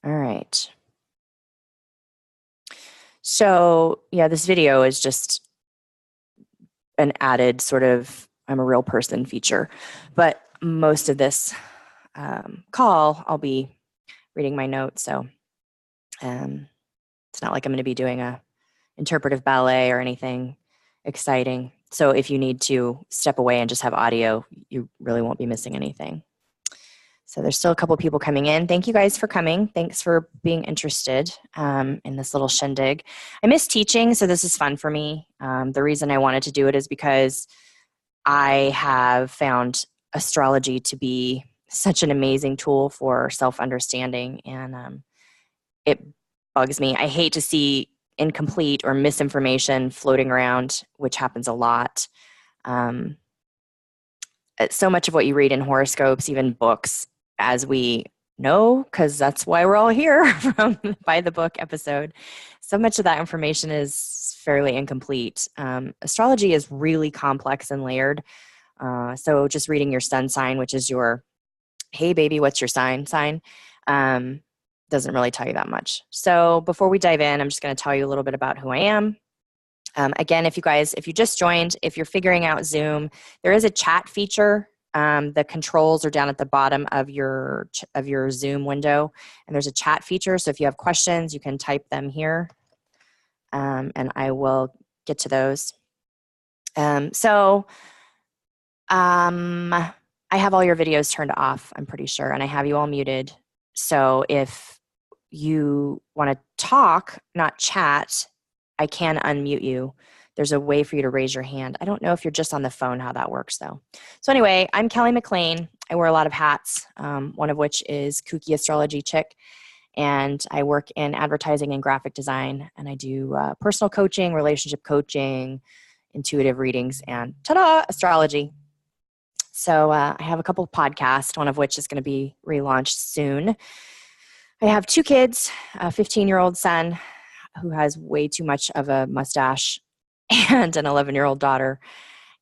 All right. So yeah, this video is just an added sort of I'm a real person feature, but most of this call, I'll be reading my notes. So it's not like I'm going to be doing a interpretive ballet or anything exciting. So if you need to step away and just have audio, you really won't be missing anything. So there's still a couple people coming in. Thank you guys for coming. Thanks for being interested in this little shindig. I miss teaching, so this is fun for me. The reason I wanted to do it is because I have found astrology to be such an amazing tool for self-understanding, and it bugs me. I hate to see incomplete or misinformation floating around, which happens a lot. So much of what you read in horoscopes, even books, as we know, because that's why we're all here from By the Book episode, so much of that information is fairly incomplete. Astrology is really complex and layered. So just reading your sun sign, which is your, hey baby, what's your sign, doesn't really tell you that much. So before we dive in, I'm just going to tell you a little bit about who I am. Again, if you just joined, if you're figuring out Zoom, there is a chat feature. The controls are down at the bottom of your Zoom window, and there's a chat feature. So if you have questions, you can type them here, and I will get to those. I have all your videos turned off, I'm pretty sure, and I have you all muted. So if you want to talk, not chat, I can unmute you. There's a way for you to raise your hand. I don't know if you're just on the phone how that works, though. So anyway, I'm Kelly McLean. I wear a lot of hats, one of which is Kooky Astrology Chick, and I work in advertising and graphic design, and I do personal coaching, relationship coaching, intuitive readings, and ta-da, astrology. So I have a couple of podcasts, one of which is going to be relaunched soon. I have 2 kids, a 15-year-old son who has way too much of a mustache and an 11-year-old daughter.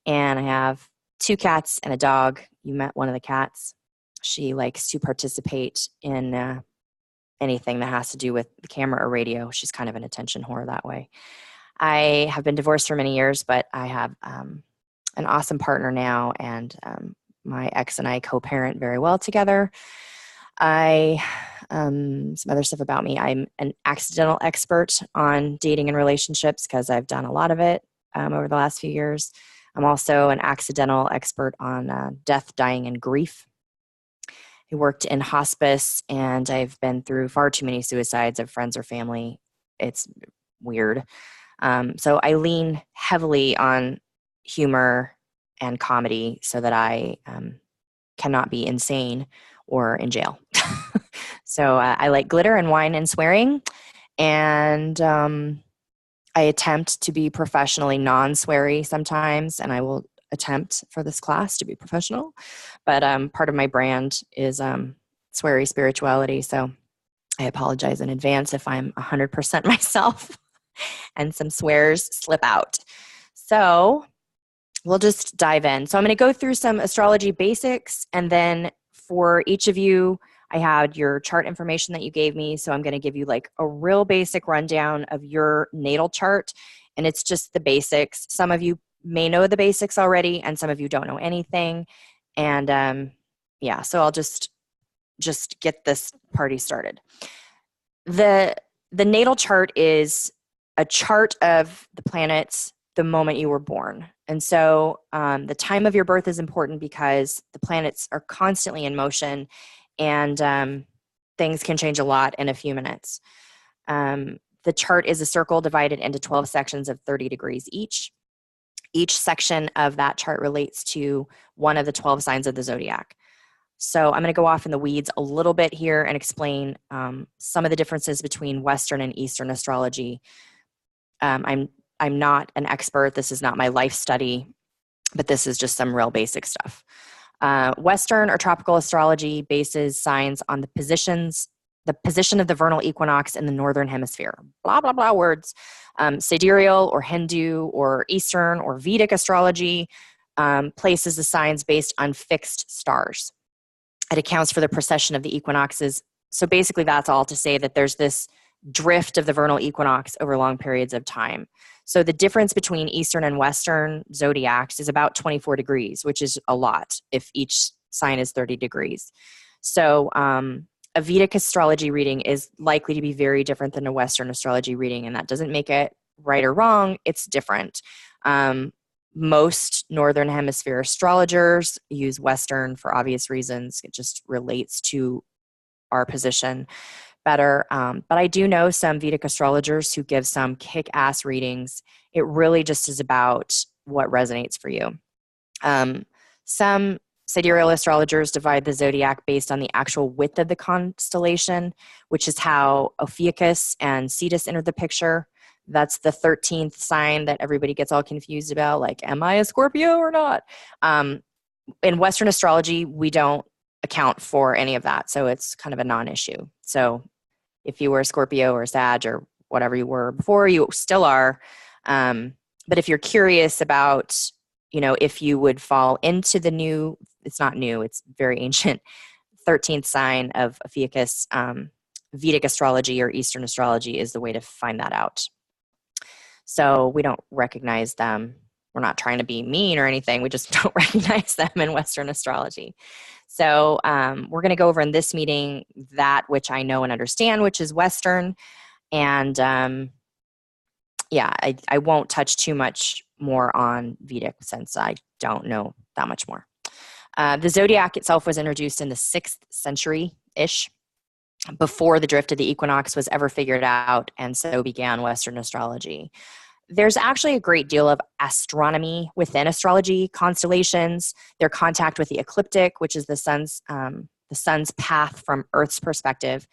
And I have 2 cats and a dog. You met one of the cats. She likes to participate in anything that has to do with the camera or radio. She's kind of an attention whore that way. I have been divorced for many years, but I have an awesome partner now, and my ex and I co-parent very well together. Some other stuff about me. I'm an accidental expert on dating and relationships because I've done a lot of it over the last few years. I'm also an accidental expert on death, dying, and grief. I worked in hospice, and I've been through far too many suicides of friends or family. It's weird. So I lean heavily on humor and comedy so that I cannot be insane or in jail. So I like glitter and wine and swearing, and I attempt to be professionally non-sweary sometimes, and I will attempt for this class to be professional, but part of my brand is sweary spirituality, so I apologize in advance if I'm 100% myself and some swears slip out. So we'll just dive in. So I'm going to go through some astrology basics, and then for each of you, I had your chart information that you gave me. So I'm going to give you like a real basic rundown of your natal chart, and it's just the basics. Some of you may know the basics already, and some of you don't know anything. And yeah, so I'll just get this party started. The natal chart is a chart of the planets the moment you were born. And so the time of your birth is important because the planets are constantly in motion, and things can change a lot in a few minutes. The chart is a circle divided into 12 sections of 30 degrees each. Each section of that chart relates to one of the 12 signs of the zodiac. So I'm going to go off in the weeds a little bit here and explain some of the differences between Western and Eastern astrology. I'm not an expert. This is not my life study, but this is just some real basic stuff. Western or tropical astrology bases signs on the position of the vernal equinox in the northern hemisphere. Blah, blah, blah words. Sidereal or Hindu or Eastern or Vedic astrology places the signs based on fixed stars. It accounts for the precession of the equinoxes So basically, that's all to say that there's this drift of the vernal equinox over long periods of time. So the difference between Eastern and Western zodiacs is about 24 degrees, which is a lot if each sign is 30 degrees. So a Vedic astrology reading is likely to be very different than a Western astrology reading, and that doesn't make it right or wrong. It's different. Most Northern Hemisphere astrologers use Western for obvious reasons. It just relates to our position better. But I do know some Vedic astrologers who give some kick-ass readings. It really just is about what resonates for you. Some sidereal astrologers divide the zodiac based on the actual width of the constellation, which is how Ophiuchus and Cetus enter the picture. That's the 13th sign that everybody gets all confused about, like, am I a Scorpio or not? In Western astrology, we don't account for any of that, so it's kind of a non-issue. So if you were a Scorpio or a Sag or whatever you were before, you still are. But if you're curious about, if you would fall into the new, it's not new, it's very ancient, 13th sign of Ophiuchus, Vedic astrology or Eastern astrology is the way to find that out. So we don't recognize them. We're not trying to be mean or anything. We just don't recognize them in Western astrology. So we're going to go over in this meeting that which I know and understand, which is Western. And I won't touch too much more on Vedic since I don't know that much more. The zodiac itself was introduced in the 6th century-ish, before the drift of the equinox was ever figured out, and so began Western astrology. There's actually a great deal of astronomy within astrology, constellations, their contact with the ecliptic, which is the sun's path from Earth's perspective,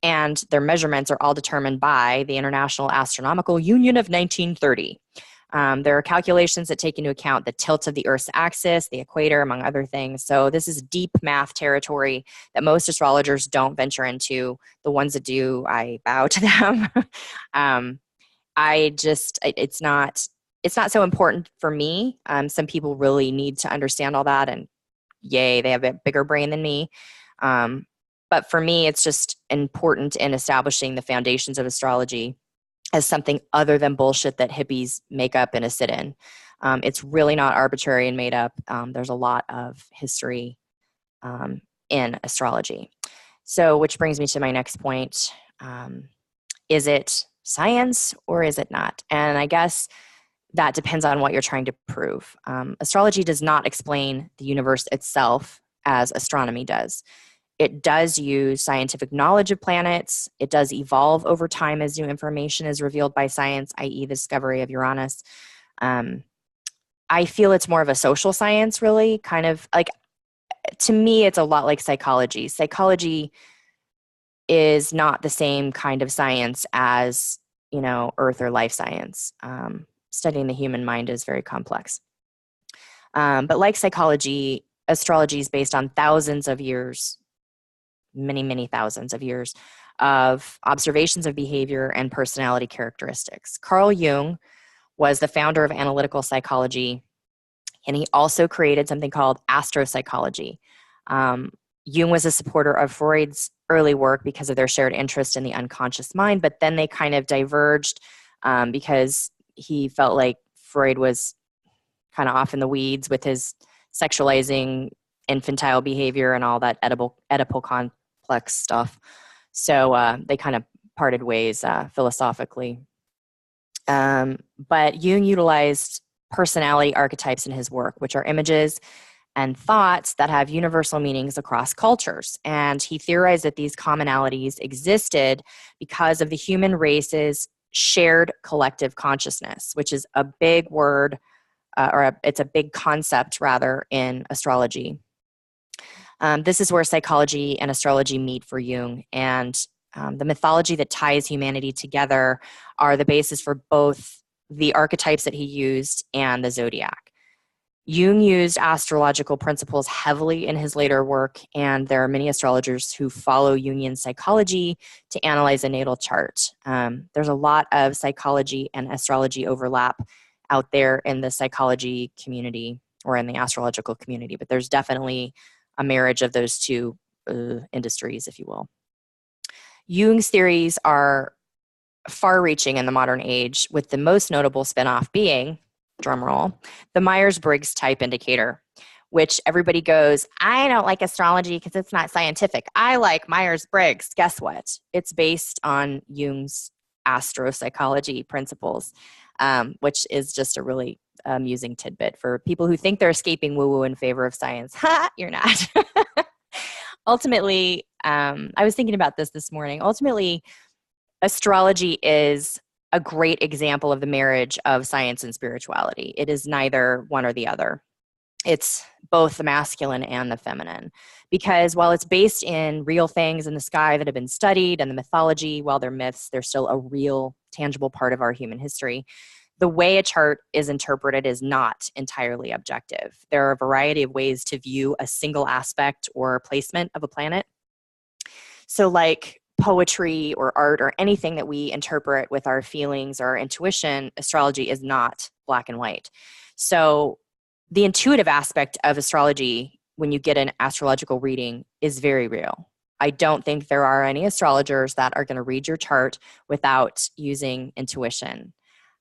and their measurements are all determined by the International Astronomical Union of 1930. There are calculations that take into account the tilt of the Earth's axis, the equator, among other things. So this is deep math territory that most astrologers don't venture into. The ones that do, I bow to them. It's not so important for me. Some people really need to understand all that, and yay, they have a bigger brain than me. But for me, it's just important in establishing the foundations of astrology as something other than bullshit that hippies make up in a sit-in. It's really not arbitrary and made up. There's a lot of history in astrology. So, which brings me to my next point. Is it science or is it not? And I guess that depends on what you're trying to prove. Astrology does not explain the universe itself as astronomy does. It does use scientific knowledge of planets. It does evolve over time as new information is revealed by science, i.e. the discovery of Uranus. I feel it's more of a social science, really, kind of like, to me, it's a lot like psychology. Psychology is not the same kind of science as, earth or life science. Studying the human mind is very complex. But like psychology, astrology is based on thousands of years, many, many thousands of years of observations of behavior and personality characteristics. Carl Jung was the founder of analytical psychology, and he also created something called astropsychology. Jung was a supporter of Freud's early work because of their shared interest in the unconscious mind, but then they kind of diverged because he felt like Freud was kind of off in the weeds with his sexualizing infantile behavior and all that Oedipal complex stuff. So they kind of parted ways philosophically. But Jung utilized personality archetypes in his work, which are images and thoughts that have universal meanings across cultures. And he theorized that these commonalities existed because of the human race's shared collective consciousness, which is a big word, it's a big concept, rather, in astrology. This is where psychology and astrology meet for Jung, and the mythology that ties humanity together are the basis for both the archetypes that he used and the zodiac. Jung used astrological principles heavily in his later work, and there are many astrologers who follow Jungian psychology to analyze a natal chart. There's a lot of psychology and astrology overlap out there in the psychology community or in the astrological community, but there's definitely a marriage of those two industries, if you will. Jung's theories are far-reaching in the modern age, with the most notable spinoff being, drumroll, the Myers-Briggs type indicator, which everybody goes, I don't like astrology because it's not scientific. I like Myers-Briggs. Guess what? It's based on Jung's astropsychology principles, which is just a really amusing tidbit for people who think they're escaping woo-woo in favor of science. Ha! You're not. Ultimately, I was thinking about this morning. Ultimately, astrology is a great example of the marriage of science and spirituality. It is neither one or the other. It's both the masculine and the feminine. Because while it's based in real things in the sky that have been studied and the mythology, while they're myths, they're still a real, tangible part of our human history. The way a chart is interpreted is not entirely objective. There are a variety of ways to view a single aspect or placement of a planet. So like poetry or art or anything that we interpret with our feelings or our intuition, astrology is not black and white. So the intuitive aspect of astrology when you get an astrological reading is very real. I don't think there are any astrologers that are going to read your chart without using intuition.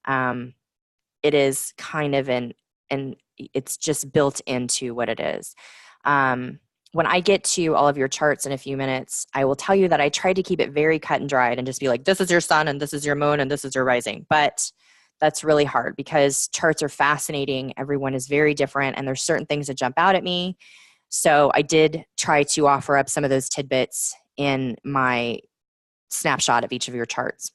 It is kind of it's just built into what it is. When I get to all of your charts in a few minutes, I will tell you that I tried to keep it very cut and dried and just be like, this is your sun and this is your moon and this is your rising. But that's really hard because charts are fascinating. Everyone is very different and there's certain things that jump out at me. So I did try to offer up some of those tidbits in my snapshot of each of your charts.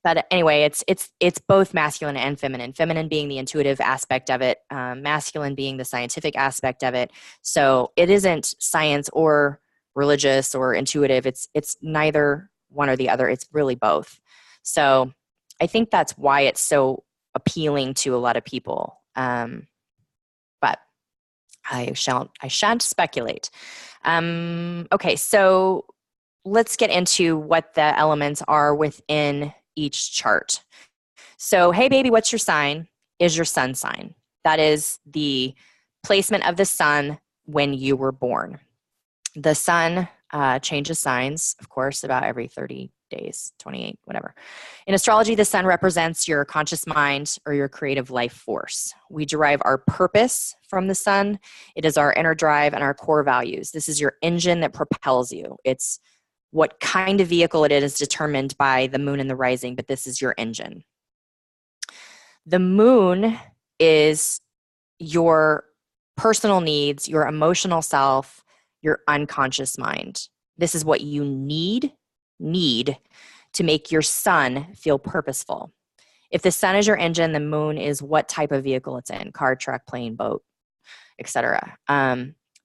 But anyway, it's both masculine and feminine. Feminine being the intuitive aspect of it, masculine being the scientific aspect of it. So it isn't science or religious or intuitive. It's neither one or the other. It's really both. So I think that's why it's so appealing to a lot of people. But I shan't speculate. Okay, so let's get into what the elements are within each chart. So, hey baby, what's your sign? Is your sun sign. That is the placement of the sun when you were born. The sun changes signs, of course, about every 30 days, 28, whatever. In astrology, the sun represents your conscious mind or your creative life force. We derive our purpose from the sun. It is our inner drive and our core values. This is your engine that propels you. It's what kind of vehicle it is determined by the moon and the rising, but this is your engine. The moon is your personal needs, your emotional self, your unconscious mind. This is what you need to make your sun feel purposeful. If the sun is your engine, the moon is what type of vehicle it's in, car, truck, plane, boat, etc.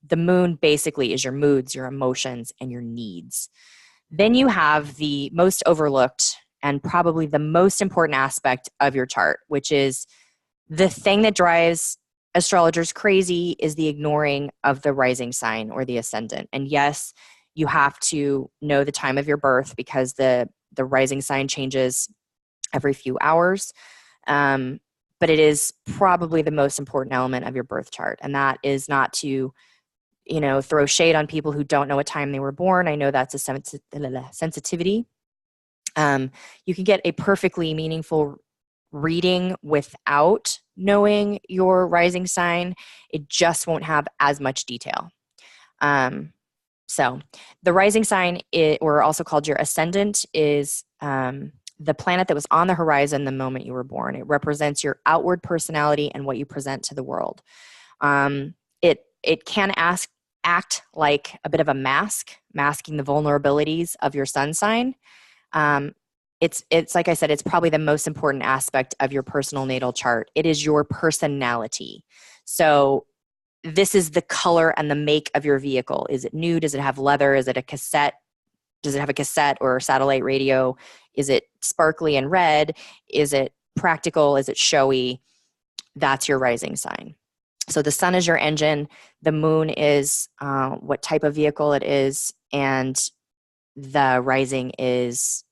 The moon basically is your moods, your emotions, and your needs. Then you have the most overlooked and probably the most important aspect of your chart, which is the thing that drives astrologers crazy is the ignoring of the rising sign or the ascendant. And yes, you have to know the time of your birth because the rising sign changes every few hours. But it is probably the most important element of your birth chart. And that is not to throw shade on people who don't know what time they were born. I know that's a sensitivity. You can get a perfectly meaningful reading without knowing your rising sign. It just won't have as much detail. So the rising sign, or also called your ascendant, is the planet that was on the horizon the moment you were born. It represents your outward personality and what you present to the world. It can act like a bit of a mask, masking the vulnerabilities of your sun sign. It's like I said, it's probably the most important aspect of your personal natal chart. It is your personality. So this is the color and the make of your vehicle. Is it new? Does it have leather? Is it a cassette? Does it have a cassette or a satellite radio? Is it sparkly and red? Is it practical? Is it showy? That's your rising sign. So the sun is your engine. The moon is what type of vehicle it is. And the rising is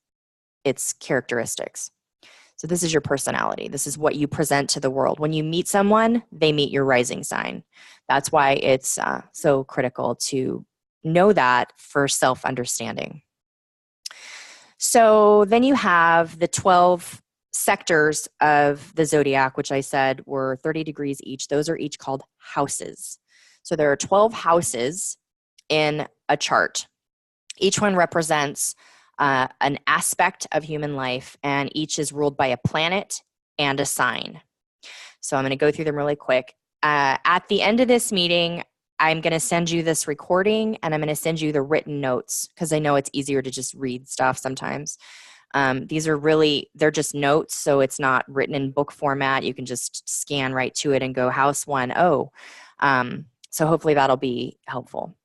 its characteristics. So this is your personality. This is what you present to the world. When you meet someone, they meet your rising sign. That's why it's so critical to know that for self-understanding. So then you have the 12 sectors of the zodiac, which I said were 30 degrees each. Those are each called houses. So there are 12 houses in a chart. Each one represents an aspect of human life, and each is ruled by a planet and a sign. So I'm going to go through them really quick. At the end of this meeting, I'm going to send you this recording, and I'm going to send you the written notes because I know it's easier to just read stuff sometimes. These are they're just notes, so it's not written in book format. You can just scan right to it and go house 1. So hopefully that'll be helpful.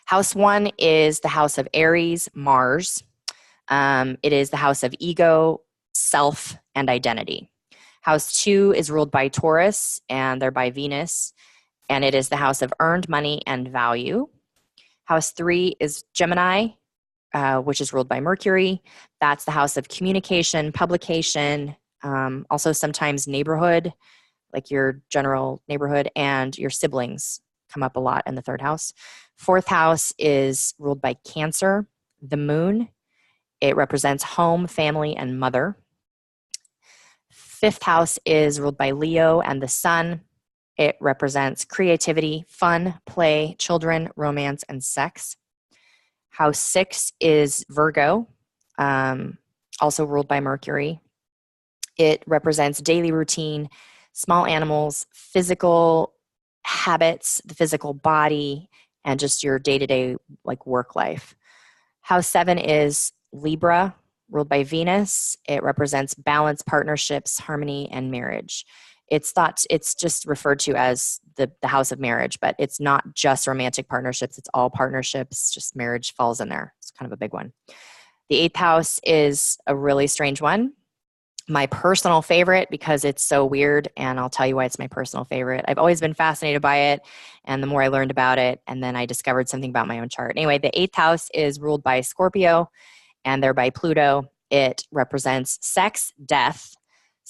House 1 is the house of Aries, Mars. It is the house of ego, self, and identity. House 2 is ruled by Taurus, and they're by Venus, and it is the house of earned money and value. House 3 is Gemini, which is ruled by Mercury. That's the house of communication, publication, also sometimes neighborhood, like your general neighborhood, and your siblings come up a lot in the third house. Fourth house is ruled by Cancer, the moon. It represents home, family, and mother. Fifth house is ruled by Leo and the sun. It represents creativity, fun, play, children, romance, and sex. House 6 is Virgo, also ruled by Mercury. It represents daily routine, small animals, physical habits, the physical body, and just your day-to-day like work life. House 7 is Libra, ruled by Venus. It represents balance, partnerships, harmony, and marriage. It's just referred to as the house of marriage, but it's not just romantic partnerships. It's all partnerships. Just marriage falls in there. It's kind of a big one. The eighth house is a really strange one. My personal favorite because it's so weird, and I'll tell you why it's my personal favorite. I've always been fascinated by it, and the more I learned about it, and then I discovered something about my own chart. Anyway, the eighth house is ruled by Scorpio, and they're by Pluto. It represents sex, death,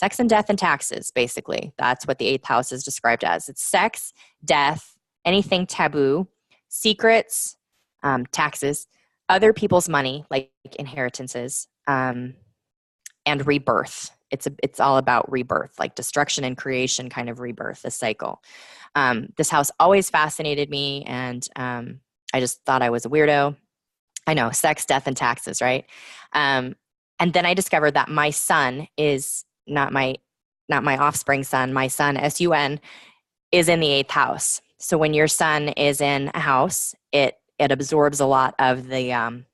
and taxes, basically. That's what the eighth house is described as. It's sex, death, anything taboo, secrets, taxes, other people's money, like inheritances, and rebirth. It's all about rebirth, like destruction and creation kind of rebirth, a cycle. This house always fascinated me, and I just thought I was a weirdo. I know, sex, death, and taxes, right? And then I discovered that my son is not my offspring son. My son, S-U-N, is in the eighth house. So when your son is in a house, it absorbs a lot of the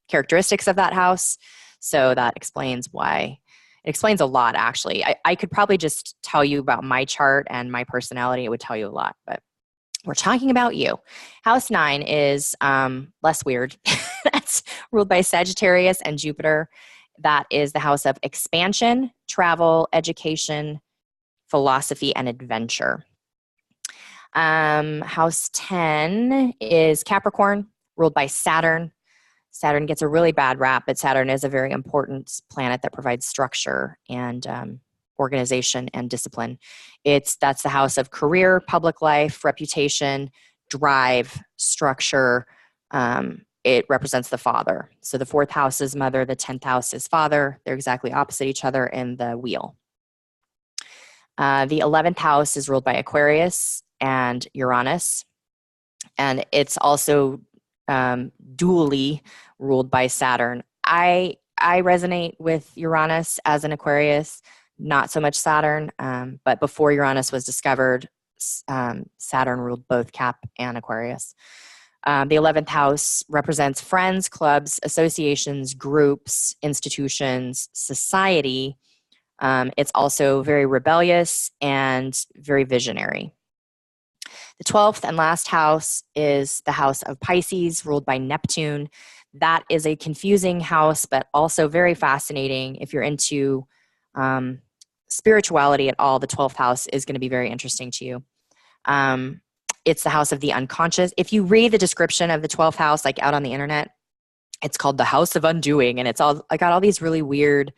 characteristics of that house. So that explains why. It explains a lot, actually. I could probably just tell you about my chart and my personality. It would tell you a lot, but we're talking about you. House 9 is less weird. That's ruled by Sagittarius and Jupiter. That is the house of expansion, travel, education, philosophy, and adventure. House 10 is Capricorn, ruled by Saturn. Saturn gets a really bad rap, but Saturn is a very important planet that provides structure and organization and discipline. That's the house of career, public life, reputation, drive, structure. It represents the father. So the fourth house is mother, the 10th house is father. They're exactly opposite each other in the wheel. The 11th house is ruled by Aquarius and Uranus. And it's also dually ruled by Saturn. I resonate with Uranus as an Aquarius, not so much Saturn, but before Uranus was discovered, Saturn ruled both Cap and Aquarius. The 11th house represents friends, clubs, associations, groups, institutions, society. It's also very rebellious and very visionary. The 12th and last house is the house of Pisces, ruled by Neptune. That is a confusing house, but also very fascinating. If you're into spirituality at all, the 12th house is going to be very interesting to you. It's the house of the unconscious. If you read the description of the 12th house, like out on the internet, it's called the house of undoing. And I got all these really weird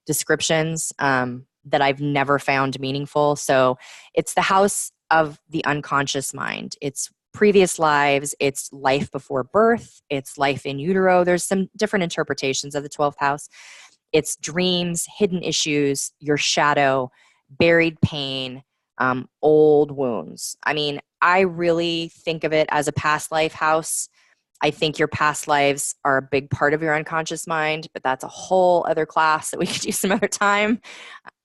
descriptions that I've never found meaningful. So it's the house of the unconscious mind. It's previous lives, it's life before birth, it's life in utero. There's some different interpretations of the 12th house. It's dreams, hidden issues, your shadow, buried pain, old wounds. I mean, I really think of it as a past life house. I think your past lives are a big part of your unconscious mind, but that's a whole other class that we could do some other time.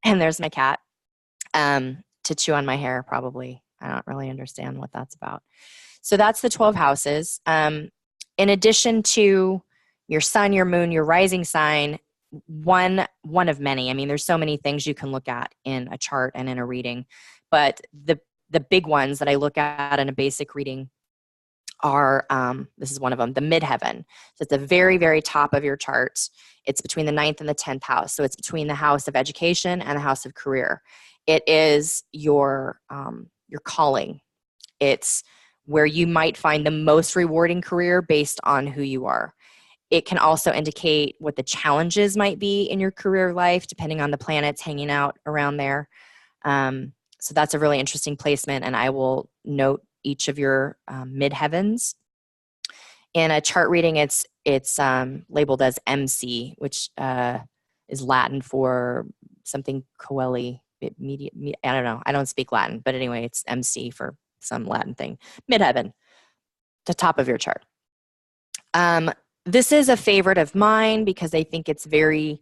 And there's my cat to chew on my hair, probably. I don't really understand what that's about. So that's the 12 houses. In addition to your sun, your moon, your rising sign, one of many. I mean, there's so many things you can look at in a chart and in a reading, but the big ones that I look at in a basic reading are, this is one of them, the midheaven. So it's the very, very top of your chart. It's between the 9th and the 10th house. So it's between the house of education and the house of career. It is your calling. It's where you might find the most rewarding career based on who you are. It can also indicate what the challenges might be in your career life, depending on the planets hanging out around there. So that's a really interesting placement, and I will note each of your midheavens. In a chart reading, it's labeled as MC, which is Latin for something coeli. I don't know. I don't speak Latin, but anyway, it's MC for some Latin thing. Midheaven, the top of your chart. This is a favorite of mine because I think it's very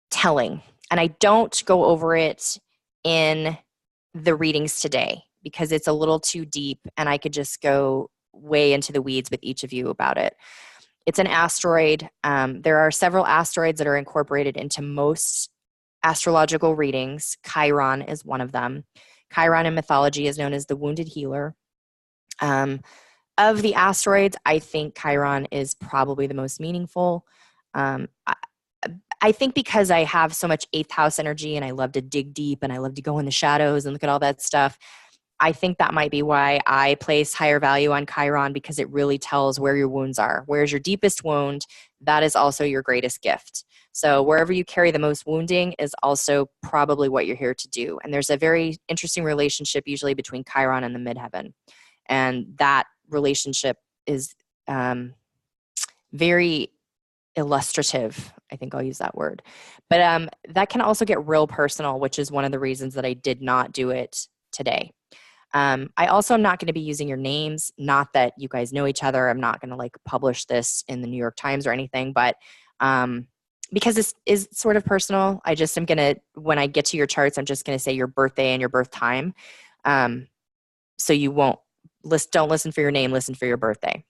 telling. And I don't go over it in the readings today because it's a little too deep and I could just go way into the weeds with each of you about it. It's an asteroid. There are several asteroids that are incorporated into most astrological readings. Chiron is one of them. Chiron in mythology is known as the wounded healer. Of the asteroids, I think Chiron is probably the most meaningful. I think because I have so much 8th house energy and I love to dig deep and I love to go in the shadows and look at all that stuff, I think that might be why I place higher value on Chiron, because it really tells where your wounds are. Where's your deepest wound? That is also your greatest gift. So wherever you carry the most wounding is also probably what you're here to do. And there's a very interesting relationship usually between Chiron and the midheaven. And that relationship is very illustrative. I think I'll use that word. But that can also get real personal, which is one of the reasons that I did not do it today. I also am not going to be using your names. Not that you guys know each other. I'm not going to like publish this in the New York Times or anything, but because this is sort of personal, I just am going to, when I get to your charts, I'm just going to say your birthday and your birth time. So you won't don't listen for your name, listen for your birthday.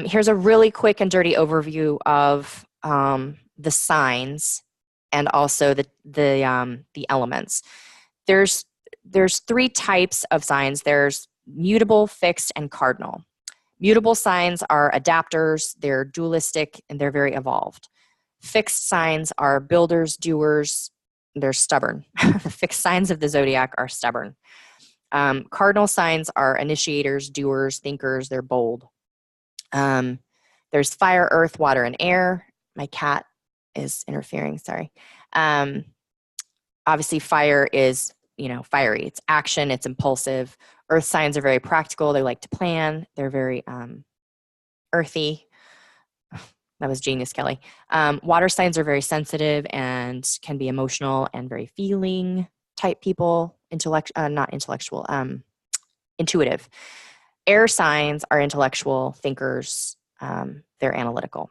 Here's a really quick and dirty overview of the signs and also the elements. There's 3 types of signs. There's mutable, fixed, and cardinal. Mutable signs are adapters, they're dualistic, and they're very evolved. Fixed signs are builders, doers, they're stubborn. The fixed signs of the zodiac are stubborn. Cardinal signs are initiators, doers, thinkers, they're bold. There's fire, earth, water, and air. My cat is interfering, sorry. Obviously, fire is, fiery. It's action, it's impulsive. Earth signs are very practical. They like to plan. They're very earthy. That was genius, Kelly. Water signs are very sensitive and can be emotional and very feeling type people. Not intellectual, intuitive. Air signs are intellectual thinkers. They're analytical.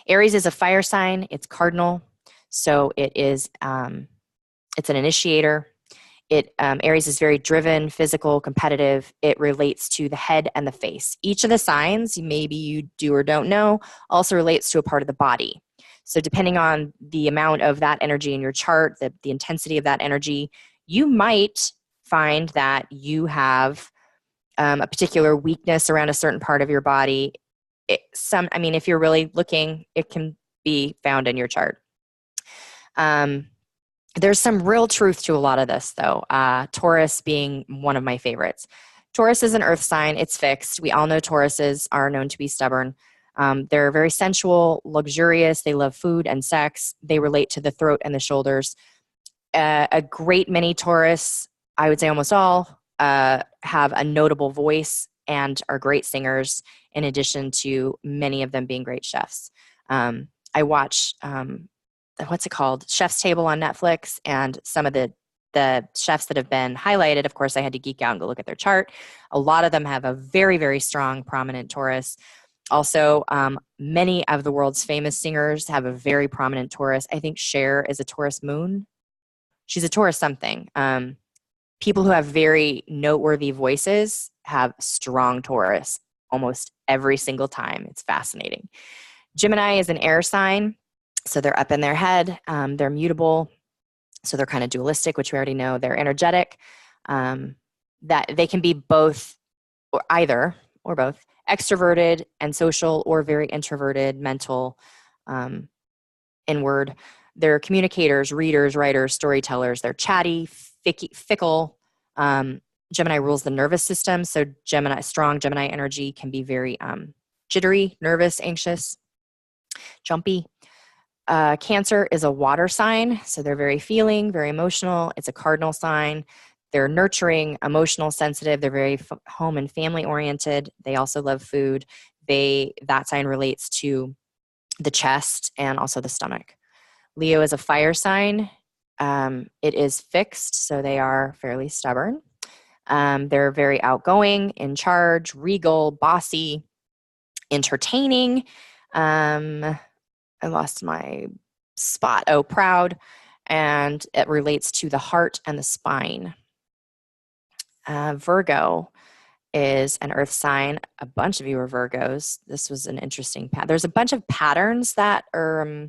Aries is a fire sign. It's cardinal. So it is, it's an initiator. Aries is very driven, physical, competitive. It relates to the head and the face. Each of the signs, maybe you do or don't know, also relates to a part of the body. So depending on the amount of that energy in your chart, the intensity of that energy, you might find that you have a particular weakness around a certain part of your body. If you're really looking, it can be found in your chart. There's some real truth to a lot of this, though. Taurus being one of my favorites. Taurus is an earth sign. It's fixed. We all know Tauruses are known to be stubborn. They're very sensual, luxurious. They love food and sex. They relate to the throat and the shoulders. A great many Taurus, I would say almost all, have a notable voice and are great singers, in addition to many of them being great chefs. I watch, what's it called? Chef's Table on Netflix, and some of the chefs that have been highlighted, of course, I had to geek out and go look at their chart. A lot of them have a very, very strong, prominent Taurus. Also, many of the world's famous singers have a very prominent Taurus. I think Cher is a Taurus moon. She's a Taurus something. People who have very noteworthy voices have strong Taurus almost every single time. It's fascinating. Gemini is an air sign, so they're up in their head. They're mutable, so they're kind of dualistic, which we already know. They're energetic. That they can be both, or either, or both, extroverted and social, or very introverted, mental, inward. They're communicators, readers, writers, storytellers. They're chatty, fickle. Gemini rules the nervous system, so strong Gemini energy can be very jittery, nervous, anxious, jumpy. Cancer is a water sign, so they're very feeling, very emotional. It's a cardinal sign. They're nurturing, emotional, sensitive. They're very home and family oriented. They also love food. That sign relates to the chest and also the stomach. Leo is a fire sign. It is fixed, so they are fairly stubborn. They're very outgoing, in charge, regal, bossy, entertaining. I lost my spot. Oh, proud. And it relates to the heart and the spine. Virgo is an earth sign. A bunch of you are Virgos. This was an interesting pattern. There's a bunch of patterns that are,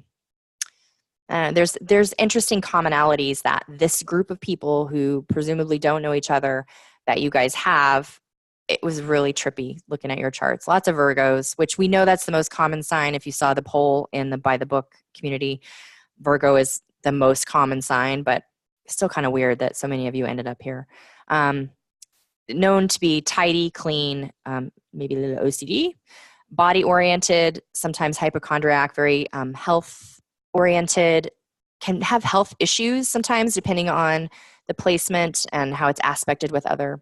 there's interesting commonalities that this group of people who presumably don't know each other, that you guys have. It was really trippy looking at your charts. Lots of Virgos, which we know that's the most common sign. If you saw the poll in the By the Book community, Virgo is the most common sign, but still kind of weird that so many of you ended up here. Known to be tidy, clean, maybe a little OCD, body-oriented, sometimes hypochondriac, very health-oriented, can have health issues sometimes depending on the placement and how it's aspected with other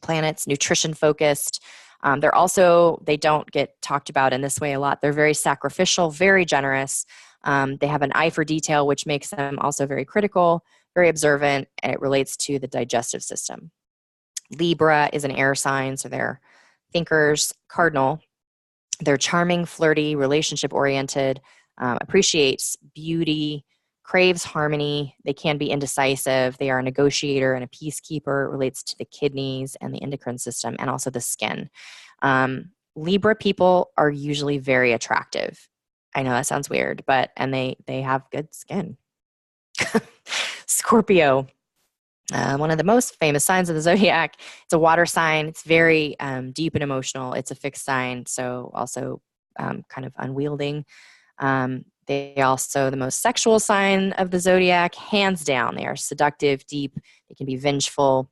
planets, nutrition-focused. They don't get talked about in this way a lot. They're very sacrificial, very generous. They have an eye for detail, which makes them also very critical, very observant, and it relates to the digestive system. Libra is an air sign, so they're thinkers, cardinal. They're charming, flirty, relationship-oriented, appreciates beauty, craves harmony. They can be indecisive. They are a negotiator and a peacekeeper. It relates to the kidneys and the endocrine system and also the skin. Libra people are usually very attractive. I know that sounds weird, and they have good skin. Scorpio. One of the most famous signs of the zodiac. It's a water sign. It's very deep and emotional. It's a fixed sign, so also kind of unwielding. They are also the most sexual sign of the zodiac, hands down. They are seductive, deep. They can be vengeful,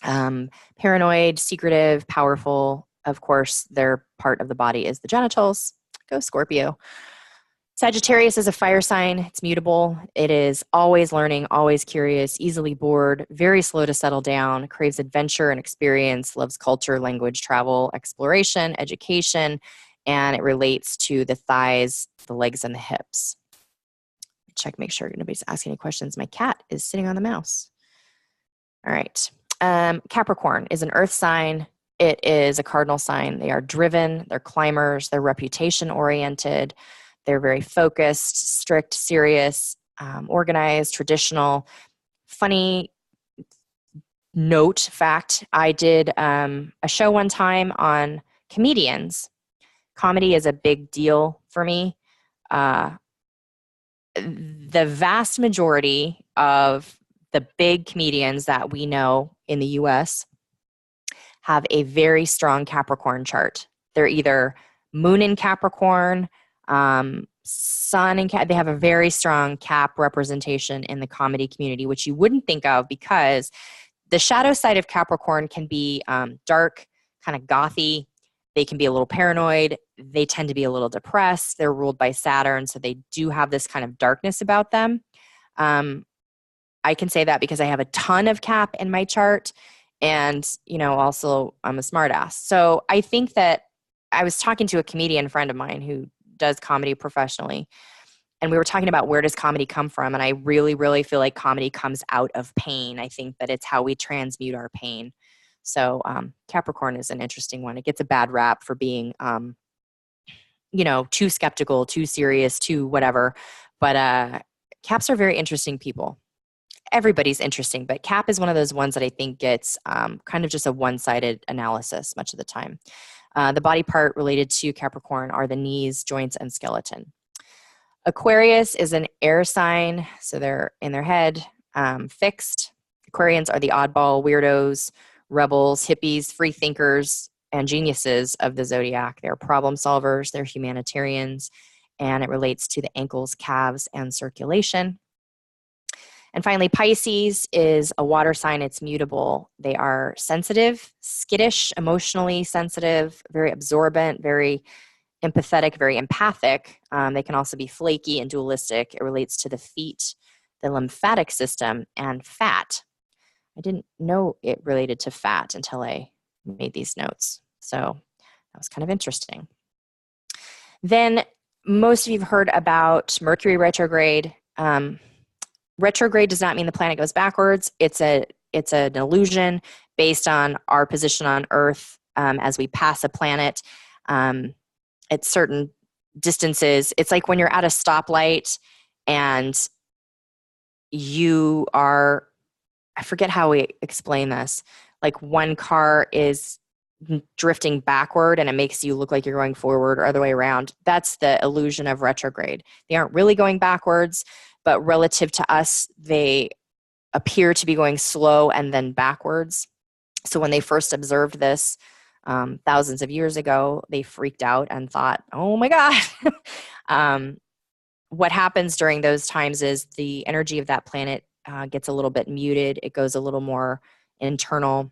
paranoid, secretive, powerful. Of course, their part of the body is the genitals. Go Scorpio. Sagittarius is a fire sign. It's mutable. It is always learning, always curious, easily bored, very slow to settle down, craves adventure and experience, loves culture, language, travel, exploration, education, and it relates to the thighs, the legs, and the hips. Check, make sure nobody's asking any questions. My cat is sitting on the mouse. All right. Capricorn is an earth sign. It is a cardinal sign. They are driven. They're climbers. They're reputation-oriented. They're very focused, strict, serious, organized, traditional. Funny fact, I did a show one time on comedians. Comedy is a big deal for me. The vast majority of the big comedians that we know in the US have a very strong Capricorn chart. They're either moon in Capricorn, sun in Cap. They have a very strong Cap representation in the comedy community, which you wouldn't think of because the shadow side of Capricorn can be dark, kind of gothy. They can be a little paranoid. They tend to be a little depressed. They're ruled by Saturn, so they do have this kind of darkness about them. I can say that because I have a ton of Cap in my chart, and also I'm a smartass. So I think that I was talking to a comedian friend of mine who does comedy professionally, and we were talking about where does comedy come from, and I really, really feel like comedy comes out of pain. I think that it's how we transmute our pain. So Capricorn is an interesting one. It gets a bad rap for being too skeptical, too serious, too whatever. But Caps are very interesting people. Everybody's interesting, but Cap is one of those ones that I think gets kind of just a one-sided analysis much of the time. The body part related to Capricorn are the knees, joints, and skeleton. Aquarius is an air sign, so they're in their head, fixed. Aquarians are the oddball, weirdos, rebels, hippies, free thinkers, and geniuses of the zodiac. They're problem solvers, they're humanitarians, and it relates to the ankles, calves, and circulation. And finally, Pisces is a water sign. It's mutable. They are sensitive, skittish, emotionally sensitive, very absorbent, very empathetic, very empathic. They can also be flaky and dualistic. It relates to the feet, the lymphatic system, and fat. I didn't know it related to fat until I made these notes. So that was kind of interesting. Then most of you have heard about Mercury retrograde. Retrograde does not mean the planet goes backwards. It's an illusion based on our position on Earth as we pass a planet at certain distances. It's like when you're at a stoplight and you are, I forget how we explain this, like one car is drifting backward and it makes you look like you're going forward or other way around. That's the illusion of retrograde. They aren't really going backwards, but relative to us, they appear to be going slow and then backwards. So when they first observed this thousands of years ago, they freaked out and thought, oh my God. What happens during those times is the energy of that planet gets a little bit muted. It goes a little more internal,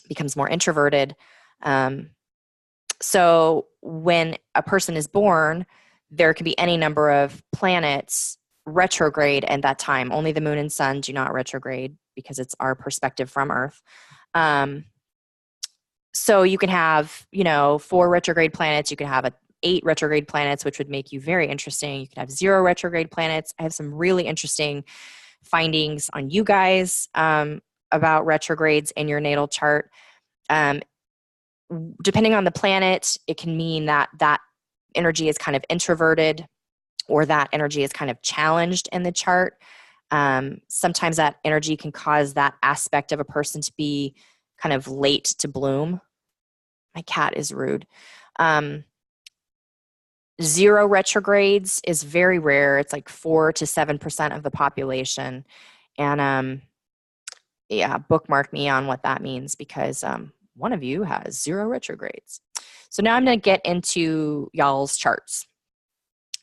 becomes more introverted. So when a person is born, there can be any number of planets retrograde at that time. Only the moon and sun do not retrograde because it's our perspective from Earth. So you can have, 4 retrograde planets. You can have 8 retrograde planets, which would make you very interesting. You can have 0 retrograde planets. I have some really interesting findings on you guys about retrogrades in your natal chart. Depending on the planet, it can mean that energy is kind of introverted or that energy is kind of challenged in the chart. Sometimes that energy can cause that aspect of a person to be kind of late to bloom. My cat is rude. 0 retrogrades is very rare. It's like 4 to 7% of the population. And bookmark me on what that means because one of you has 0 retrogrades. So now I'm going to get into y'all's charts.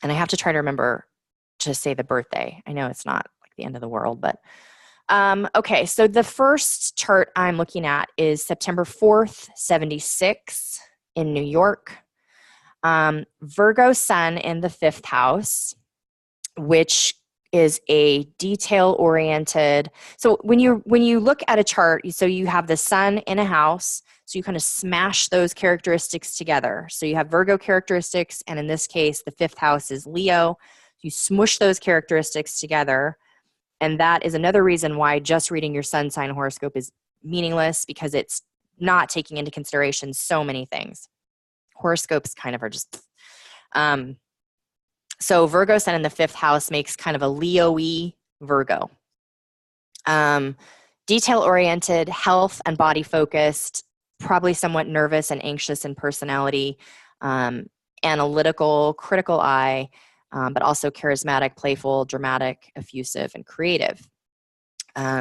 And I have to try to remember to say the birthday. I know it's not like the end of the world, but okay. So the first chart I'm looking at is September 4th, 76 in New York. Virgo sun in the 5th house, which is a detail-oriented. So when you look at a chart, so you have the sun in a house, so you kind of smash those characteristics together. So you have Virgo characteristics, and in this case, the 5th house is Leo. You smush those characteristics together, and that is another reason why just reading your sun sign horoscope is meaningless, because it's not taking into consideration so many things. Horoscopes kind of are just... So Virgo sun in the 5th house makes kind of a Leo-y Virgo. Detail-oriented, health and body-focused, probably somewhat nervous and anxious in personality, analytical, critical eye, but also charismatic, playful, dramatic, effusive, and creative.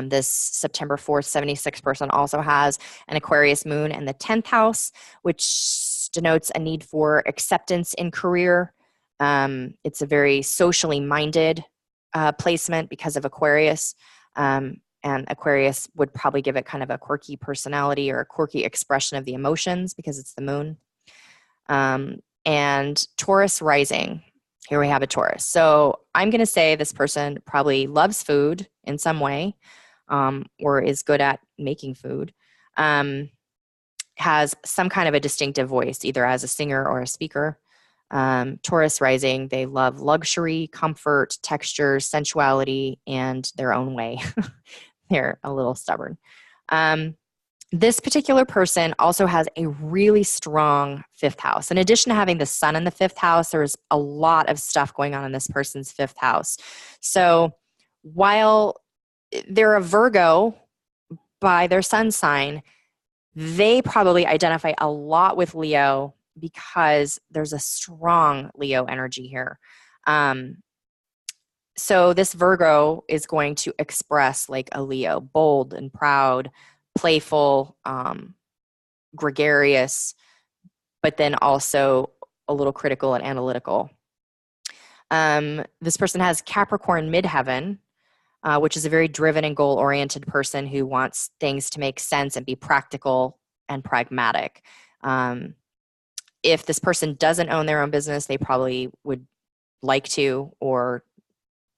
This September 4th, 76 person also has an Aquarius moon in the 10th house, which denotes a need for acceptance in career. It's a very socially minded placement because of Aquarius. And Aquarius would probably give it kind of a quirky personality or a quirky expression of the emotions because it's the moon. And Taurus rising. Here we have a Taurus. So I'm going to say this person probably loves food in some way, or is good at making food, has some kind of a distinctive voice, either as a singer or a speaker. Taurus rising, they love luxury, comfort, texture, sensuality, and their own way. They're a little stubborn. This particular person also has a really strong fifth house. In addition to having the sun in the fifth house, there's a lot of stuff going on in this person's fifth house. So while they're a Virgo by their sun sign, they probably identify a lot with Leo because there's a strong Leo energy here. So this Virgo is going to express like a Leo, bold and proud, playful, gregarious, but then also a little critical and analytical. This person has Capricorn midheaven, which is a very driven and goal-oriented person who wants things to make sense and be practical and pragmatic. If this person doesn't own their own business, they probably would like to, or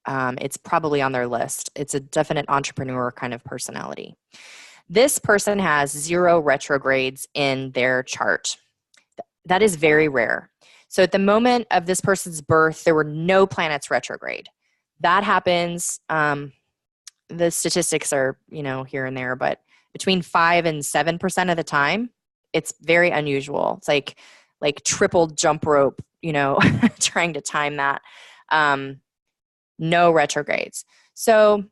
it's probably on their list. It's a definite entrepreneur kind of personality. This person has 0 retrogrades in their chart. That is very rare. So at the moment of this person's birth, there were no planets retrograde. That happens. The statistics are, here and there, but between 5 and 7% of the time, it's very unusual. It's like triple jump rope, trying to time that. No retrogrades. So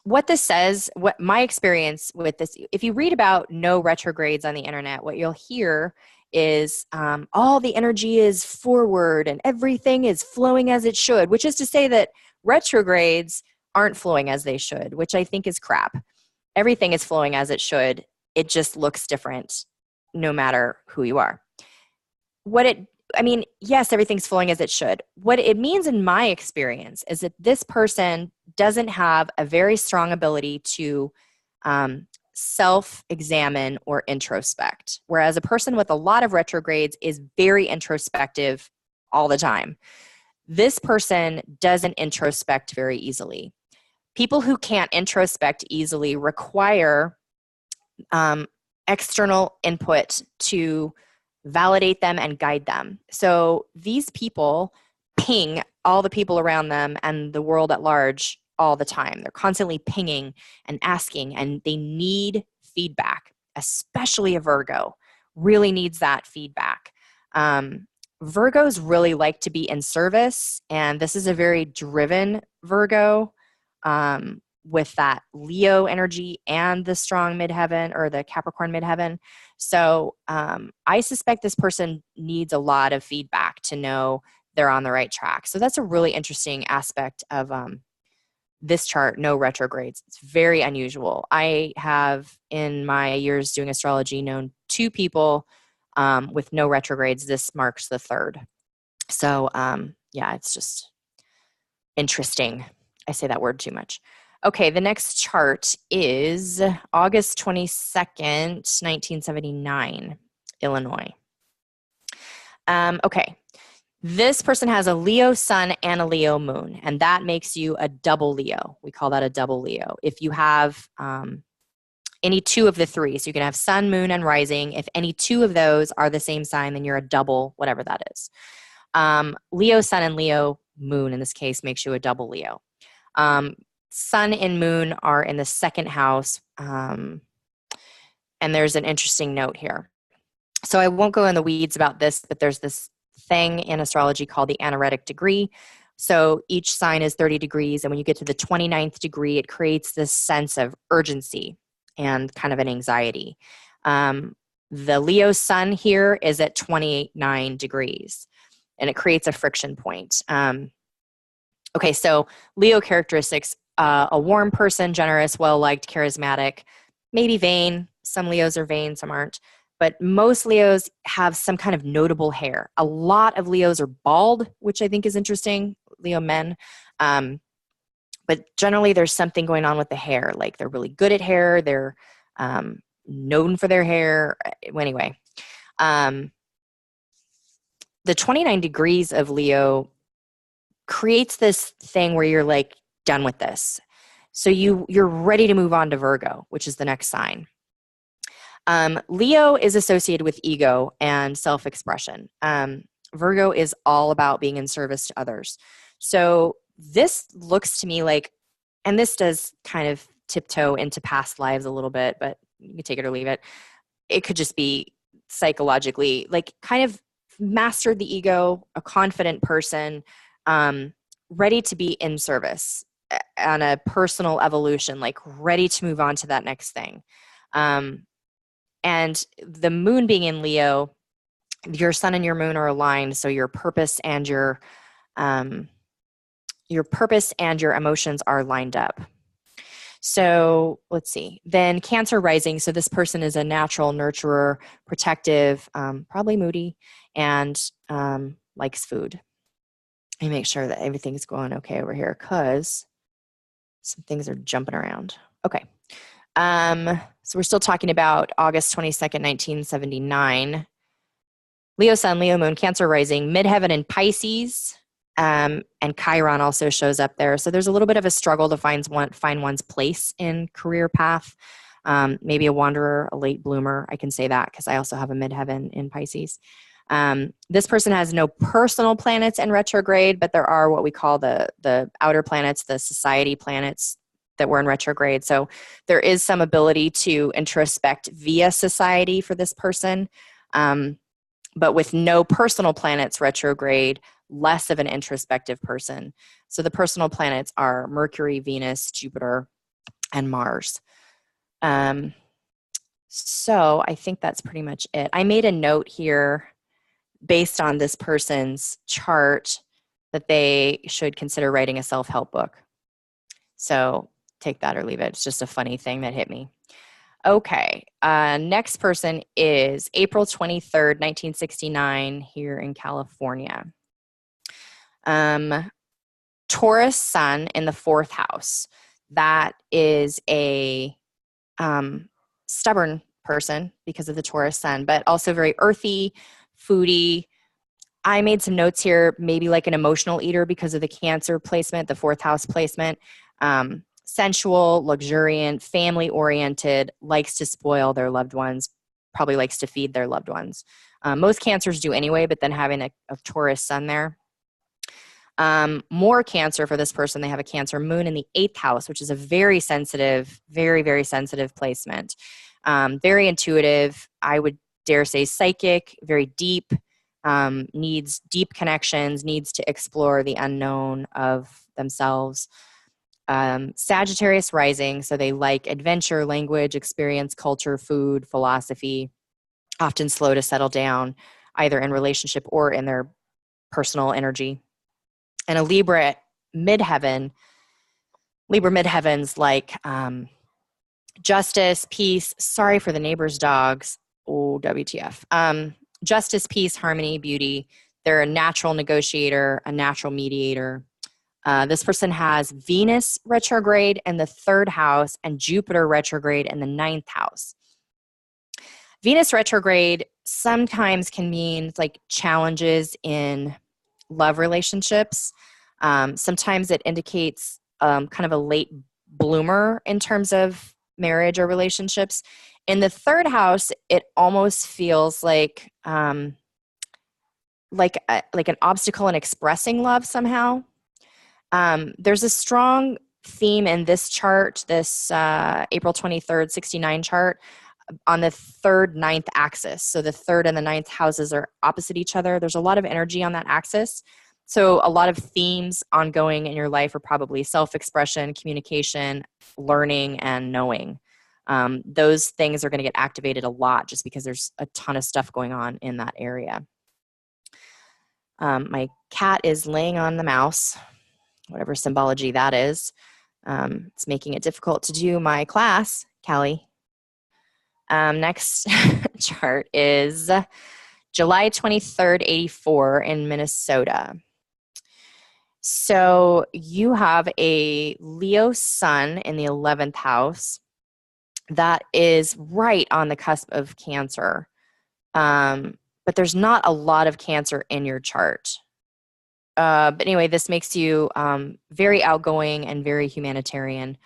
what this says, what my experience with this, if you read about no retrogrades on the internet, what you'll hear is all the energy is forward and everything is flowing as it should, which is to say that retrogrades aren't flowing as they should, which I think is crap. Everything is flowing as it should. It just looks different no matter who you are. Yes, everything's flowing as it should. What it means in my experience is that this person doesn't have a very strong ability to self-examine or introspect, whereas a person with a lot of retrogrades is very introspective all the time. This person doesn't introspect very easily. People who can't introspect easily require external input to validate them and guide them. So these people ping all the people around them and the world at large all the time. They're constantly pinging and asking, and they need feedback, especially a Virgo really needs that feedback. Virgos really like to be in service, and this is a very driven Virgo with that Leo energy and the strong midheaven or the Capricorn midheaven. So I suspect this person needs a lot of feedback to know they're on the right track. So that's a really interesting aspect of this chart, no retrogrades. It's very unusual. I have, in my years doing astrology, known 2 people with no retrogrades. This marks the 3rd. So it's just interesting. I say that word too much. Okay, the next chart is August 22nd, 1979, Illinois. Okay, this person has a Leo sun and a Leo moon, and that makes you a double Leo. We call that a double Leo. If you have any 2 of the 3, so you can have sun, moon, and rising. If any 2 of those are the same sign, then you're a double, whatever that is. Leo sun and Leo moon, in this case, makes you a double Leo. Sun and moon are in the 2nd house, and there's an interesting note here. So I won't go in the weeds about this, but there's this thing in astrology called the anaretic degree. So each sign is 30 degrees, and when you get to the 29th degree, it creates this sense of urgency and kind of an anxiety. The Leo sun here is at 29 degrees, and it creates a friction point. Okay, so Leo characteristics, a warm person, generous, well-liked, charismatic, maybe vain. Some Leos are vain, some aren't. But most Leos have some kind of notable hair. A lot of Leos are bald, which I think is interesting, Leo men. But generally there's something going on with the hair. Like they're really good at hair. They're known for their hair. Anyway, the 29 degrees of Leo creates this thing where you're like done with this. So you're ready to move on to Virgo, which is the next sign. Leo is associated with ego and self-expression. Virgo is all about being in service to others. So this looks to me like, and this does kind of tiptoe into past lives a little bit, but you can take it or leave it. It could just be psychologically, like kind of mastered the ego, a confident person, ready to be in service on a personal evolution, like ready to move on to that next thing. And the moon being in Leo, your sun and your moon are aligned, so your purpose and your emotions are lined up. So let's see. Then Cancer rising. So this person is a natural nurturer, protective, probably moody, and likes food. I make sure that everything's going okay over here because some things are jumping around. Okay. So we're still talking about August 22nd, 1979. Leo sun, Leo moon, Cancer rising, midheaven in Pisces, and Chiron also shows up there. So there's a little bit of a struggle to find one's place in career path. Maybe a wanderer, a late bloomer. I can say that because I also have a midheaven in Pisces. This person has no personal planets in retrograde, but there are what we call the outer planets, the society planets that were in retrograde. So there is some ability to introspect via society for this person. But with no personal planets retrograde, less of an introspective person. So the personal planets are Mercury, Venus, Jupiter, and Mars. So I think that's pretty much it. I made a note here based on this person's chart that they should consider writing a self-help book. So take that or leave it. It's just a funny thing that hit me. Okay, next person is April 23rd, 1969, here in California. Taurus sun in the 4th house. That is a stubborn person because of the Taurus sun, but also very earthy, foodie. I made some notes here, maybe like an emotional eater because of the Cancer placement, the 4th house placement. Sensual, luxuriant, family-oriented, likes to spoil their loved ones, probably likes to feed their loved ones. Most Cancers do anyway, but then having a Taurus sun there. More Cancer for this person, they have a Cancer moon in the 8th house, which is a very sensitive, very, very sensitive placement. Very intuitive, I would dare say psychic, very deep, needs deep connections, needs to explore the unknown of themselves. Sagittarius rising, so they like adventure, language, experience, culture, food, philosophy, often slow to settle down, either in relationship or in their personal energy. And a Libra midheaven, Libra midheavens like justice, peace, sorry for the neighbor's dogs, oh, WTF. Justice, peace, harmony, beauty. They're a natural negotiator, a natural mediator. This person has Venus retrograde in the 3rd house and Jupiter retrograde in the 9th house. Venus retrograde sometimes can mean like challenges in love relationships. Sometimes it indicates kind of a late bloomer in terms of marriage or relationships. In the 3rd house, it almost feels like an obstacle in expressing love somehow. There's a strong theme in this chart, this April 23rd, 69 chart, on the 3rd, 9th axis. So the 3rd and the 9th houses are opposite each other. There's a lot of energy on that axis. So a lot of themes ongoing in your life are probably self-expression, communication, learning, and knowing. Those things are going to get activated a lot just because there's a ton of stuff going on in that area. My cat is laying on the mouse, whatever symbology that is. It's making it difficult to do my class, Callie. Next chart is July 23rd, 84 in Minnesota. So you have a Leo sun in the 11th house that is right on the cusp of Cancer. But there's not a lot of Cancer in your chart. But anyway, this makes you very outgoing and very humanitarian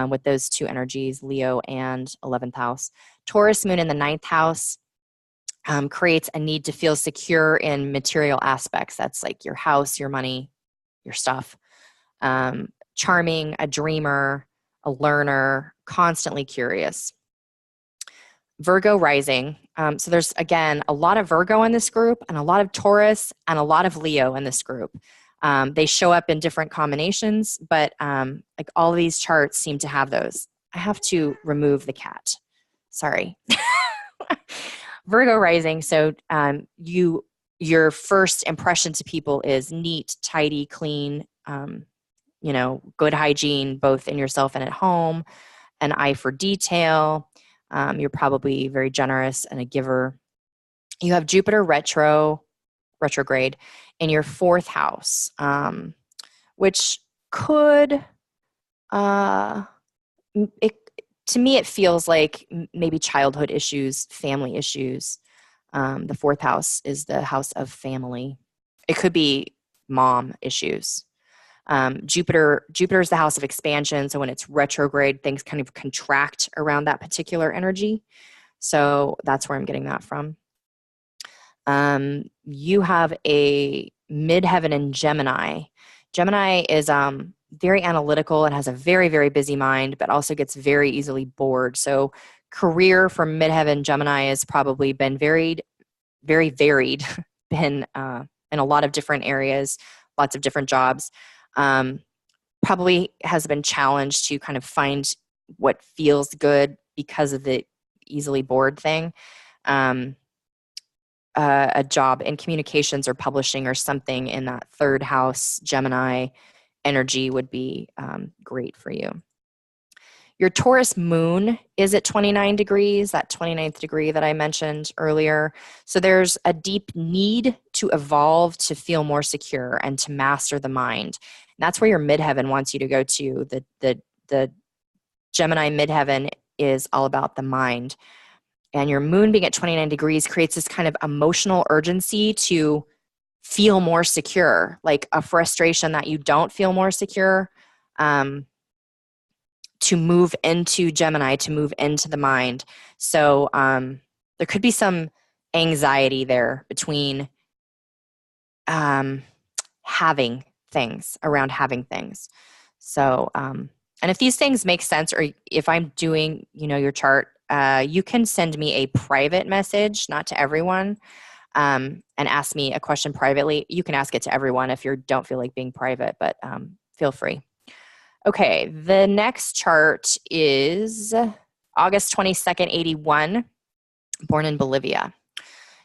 with those two energies, Leo and 11th house. Taurus moon in the 9th house creates a need to feel secure in material aspects. That's like your house, your money, your stuff. Charming, a dreamer, a learner, constantly curious. Virgo rising. So there's, again, a lot of Virgo in this group and a lot of Taurus and a lot of Leo in this group. They show up in different combinations, but like all of these charts seem to have those. I have to remove the cat. Sorry. Virgo rising. So your first impression to people is neat, tidy, clean, good hygiene, both in yourself and at home, an eye for detail. You're probably very generous and a giver. You have Jupiter retrograde in your 4th house, which could, to me, it feels like maybe childhood issues, family issues. The 4th house is the house of family. It could be mom issues. Jupiter is the house of expansion. So when it's retrograde, things kind of contract around that particular energy. So that's where I'm getting that from. You have a midheaven in Gemini. Gemini is very analytical and has a very, very busy mind, but also gets very easily bored. So career for midheaven Gemini has probably been very varied, been in a lot of different areas, lots of different jobs. Probably has been challenged to kind of find what feels good because of the easily bored thing. A job in communications or publishing or something in that 3rd house Gemini energy would be great for you. Your Taurus moon is at 29 degrees, that 29th degree that I mentioned earlier. So there's a deep need to evolve, to feel more secure, and to master the mind. And that's where your midheaven wants you to go to. The Gemini midheaven is all about the mind. And your moon being at 29 degrees creates this kind of emotional urgency to feel more secure, like a frustration that you don't feel more secure. To move into Gemini, to move into the mind. So there could be some anxiety there between having things, around having things. So, and if these things make sense, or if I'm doing, your chart, you can send me a private message, not to everyone, and ask me a question privately. You can ask it to everyone if you don't feel like being private, but feel free. Okay, the next chart is August 22nd, 81, born in Bolivia.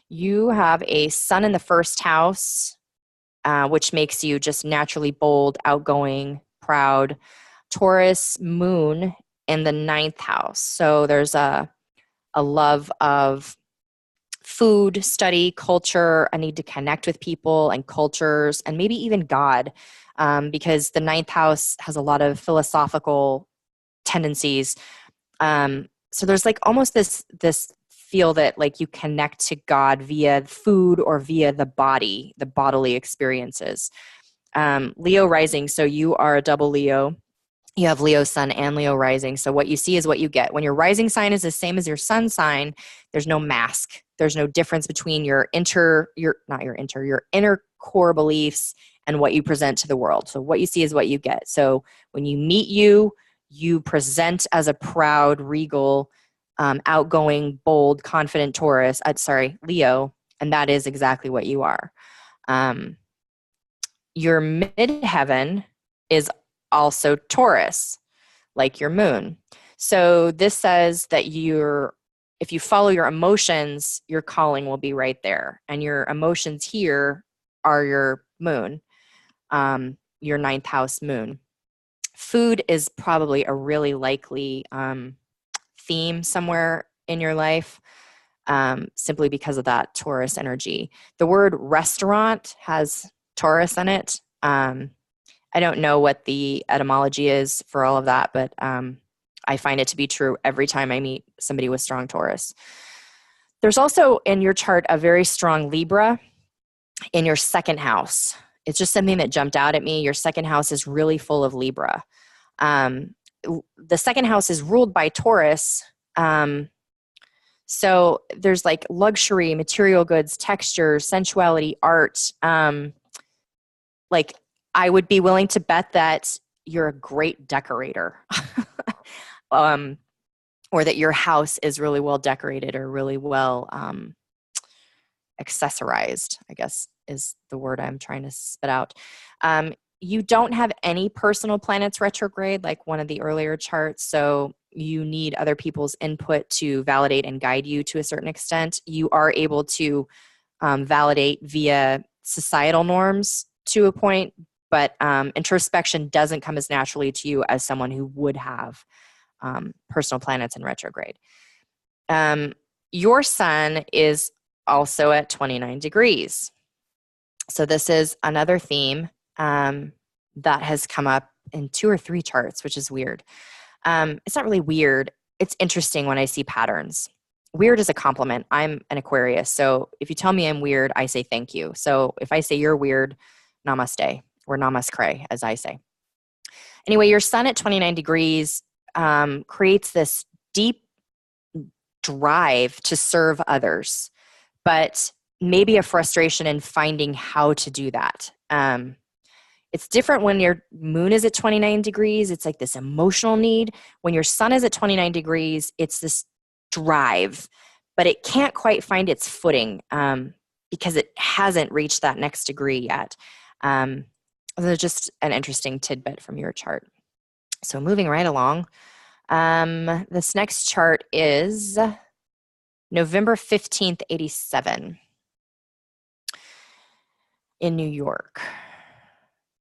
You have a sun in the 1st house, which makes you just naturally bold, outgoing, proud. Taurus moon in the 9th house. So there's a love of food, study, culture, a need to connect with people and cultures, and maybe even God. Because the 9th house has a lot of philosophical tendencies. So there's like almost this feel that like you connect to God via food or via the body, the bodily experiences. Leo rising, so you are a double Leo. You have Leo sun and Leo rising. So what you see is what you get. When your rising sign is the same as your sun sign, there's no mask. There's no difference between your inner core beliefs and what you present to the world. So what you see is what you get. So when you meet you present as a proud, regal, outgoing, bold, confident Leo, and that is exactly what you are. Your midheaven is also Taurus, like your moon. So this says that if you follow your emotions, your calling will be right there. And your emotions here are your moon, your 9th house moon. Food is probably a really likely theme somewhere in your life, simply because of that Taurus energy. The word restaurant has Taurus in it. I don't know what the etymology is for all of that, but I find it to be true every time I meet somebody with strong Taurus. There's also in your chart a very strong Libra in your 2nd house. it's just something that jumped out at me. Your second house is really full of Libra. The second house is ruled by Taurus. So there's like luxury, material goods, texture, sensuality, art. Like I would be willing to bet that you're a great decorator. Or that your house is really well decorated or really well accessorized, I guess is the word I'm trying to spit out. You don't have any personal planets retrograde like one of the earlier charts, so you need other people's input to validate and guide you to a certain extent. You are able to validate via societal norms to a point, but introspection doesn't come as naturally to you as someone who would have personal planets in retrograde. Your sun is also at 29 degrees. So this is another theme that has come up in 2 or 3 charts, which is weird. It's not really weird. It's interesting when I see patterns. Weird is a compliment. I'm an Aquarius. So if you tell me I'm weird, I say thank you. So if I say you're weird, namaste, or namaskar, as I say. Anyway, your sun at 29 degrees creates this deep drive to serve others, but maybe a frustration in finding how to do that. It's different when your moon is at 29 degrees. It's like this emotional need. When your sun is at 29 degrees, it's this drive, but it can't quite find its footing because it hasn't reached that next degree yet. So just an interesting tidbit from your chart. So moving right along, this next chart is November 15th, 87 in New York.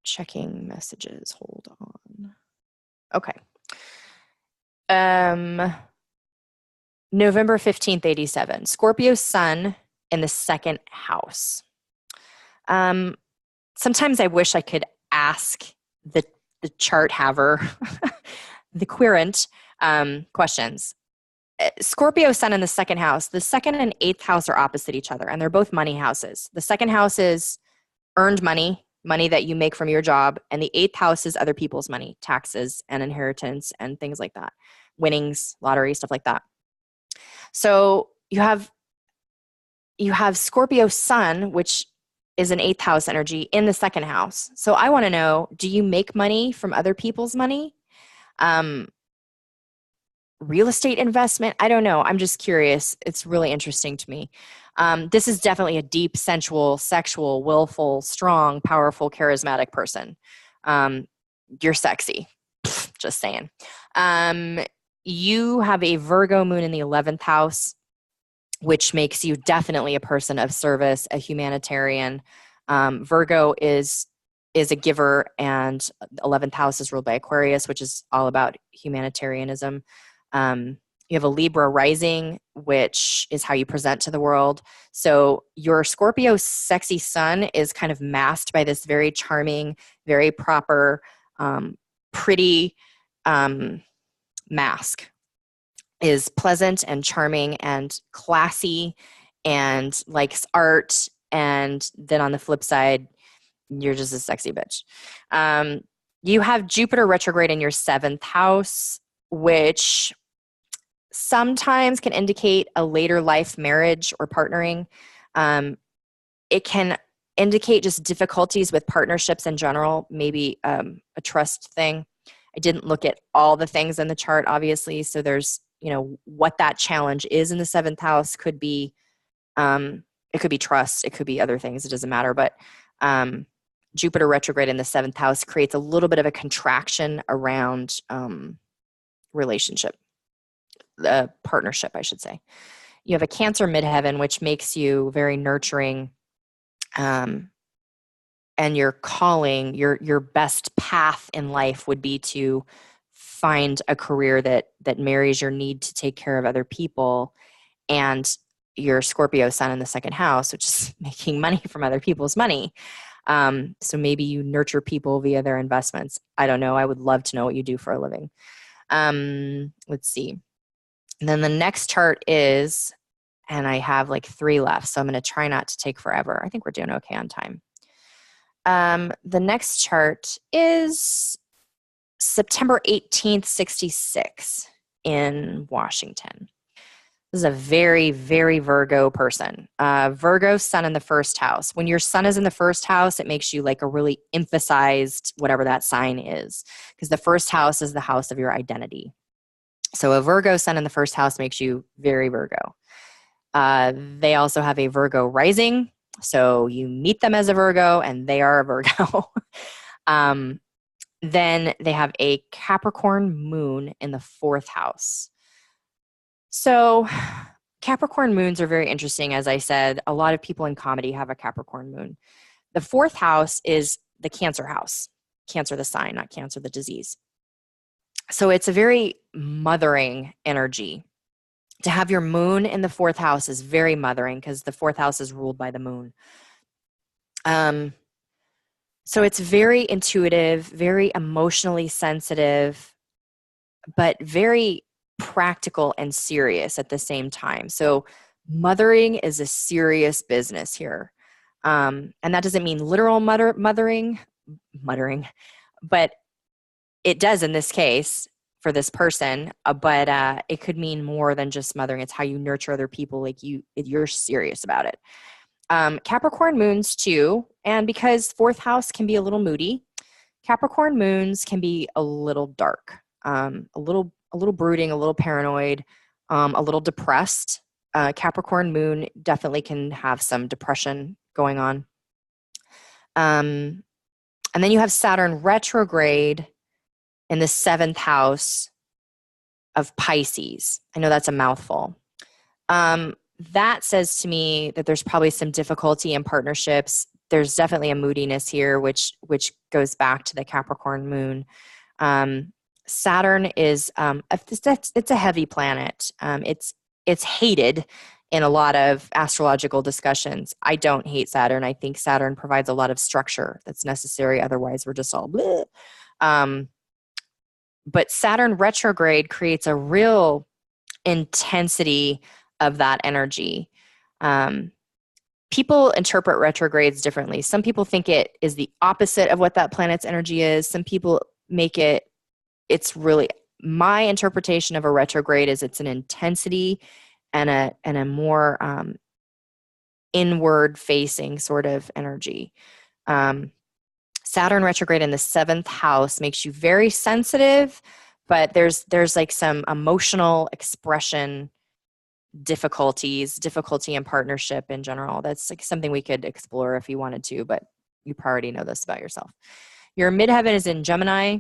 Checking messages, hold on. Okay. November 15th, 87, Scorpio sun in the second house. Sometimes I wish I could ask the chart haver, the querent, questions. Scorpio sun in the second house. The second and eighth house are opposite each other, and they're both money houses. The second house is earned money that you make from your job, and the eighth house is other people's money, taxes and inheritance and things like that, winnings, lottery, stuff like that. So you have Scorpio sun, which is an eighth house energy in the second house. So I want to know, do you make money from other people's money? Real estate investment? I don't know. I'm just curious. It's really interesting to me. This is definitely a deep, sensual, sexual, willful, strong, powerful, charismatic person. You're sexy. Just saying. You have a Virgo moon in the 11th house, which makes you definitely a person of service, a humanitarian. Virgo is a giver, and 11th house is ruled by Aquarius, which is all about humanitarianism. You have a Libra rising, which is how you present to the world. So your Scorpio sexy sun is kind of masked by this very charming, very proper, pretty mask. Is pleasant and charming and classy and likes art. And then on the flip side, you're just a sexy bitch. You have Jupiter retrograde in your 7th house, which sometimes can indicate a later life marriage or partnering. It can indicate just difficulties with partnerships in general, maybe a trust thing. I didn't look at all the things in the chart, obviously, so there's what that challenge is in the 7th house could be, it could be trust, it could be other things, it doesn't matter. But Jupiter retrograde in the 7th house creates a little bit of a contraction around relationship, the partnership, I should say. You have a Cancer midheaven, which makes you very nurturing, and your calling, your best path in life would be to find a career that marries your need to take care of other people, and your Scorpio sun in the 2nd house, which is making money from other people's money. So maybe you nurture people via their investments. I don't know. I would love to know what you do for a living. Let's see. And then the next chart is, and I have like 3 left, so I'm going to try not to take forever. I think we're doing okay on time. The next chart is September 18th, 66 in Washington. This is a very, very Virgo person. Virgo sun in the first house. When your sun is in the first house, it makes you like a really emphasized whatever that sign is, because the first house is the house of your identity. So a Virgo sun in the first house makes you very Virgo. They also have a Virgo rising. So you meet them as a Virgo and they are a Virgo. Then they have a Capricorn moon in the fourth house. So Capricorn moons are very interesting. As I said, a lot of people in comedy have a Capricorn moon. The fourth house is the Cancer house. Cancer, the sign, not Cancer, the disease. So it's a very mothering energy. To have your moon in the fourth house is very mothering because the fourth house is ruled by the moon. So it's very intuitive, very emotionally sensitive, but very practical and serious at the same time. So mothering is a serious business here. And that doesn't mean literal mothering, but it does in this case for this person, but it could mean more than just mothering. It's how you nurture other people. Like you're serious about it. Capricorn moons too, and because fourth house can be a little moody, Capricorn moons can be a little dark, a little brooding, a little paranoid, a little depressed. Capricorn moon definitely can have some depression going on. And then you have Saturn retrograde in the seventh house of Pisces. I know that's a mouthful. That says to me that there's probably some difficulty in partnerships. There's definitely a moodiness here, which goes back to the Capricorn moon. Saturn is it's a heavy planet. It's hated in a lot of astrological discussions. I don't hate Saturn. I think Saturn provides a lot of structure that's necessary. Otherwise, we're just all bleh. But Saturn retrograde creates a real intensity of that energy. People interpret retrogrades differently. Some people think it is the opposite of what that planet's energy is. Some people make it's really, my interpretation of a retrograde is it's an intensity and a more inward facing sort of energy. Saturn retrograde in the seventh house makes you very sensitive, but there's like some emotional expression difficulty in partnership in general. That's like something we could explore if you wanted to, but you already know this about yourself. Your midheaven is in Gemini,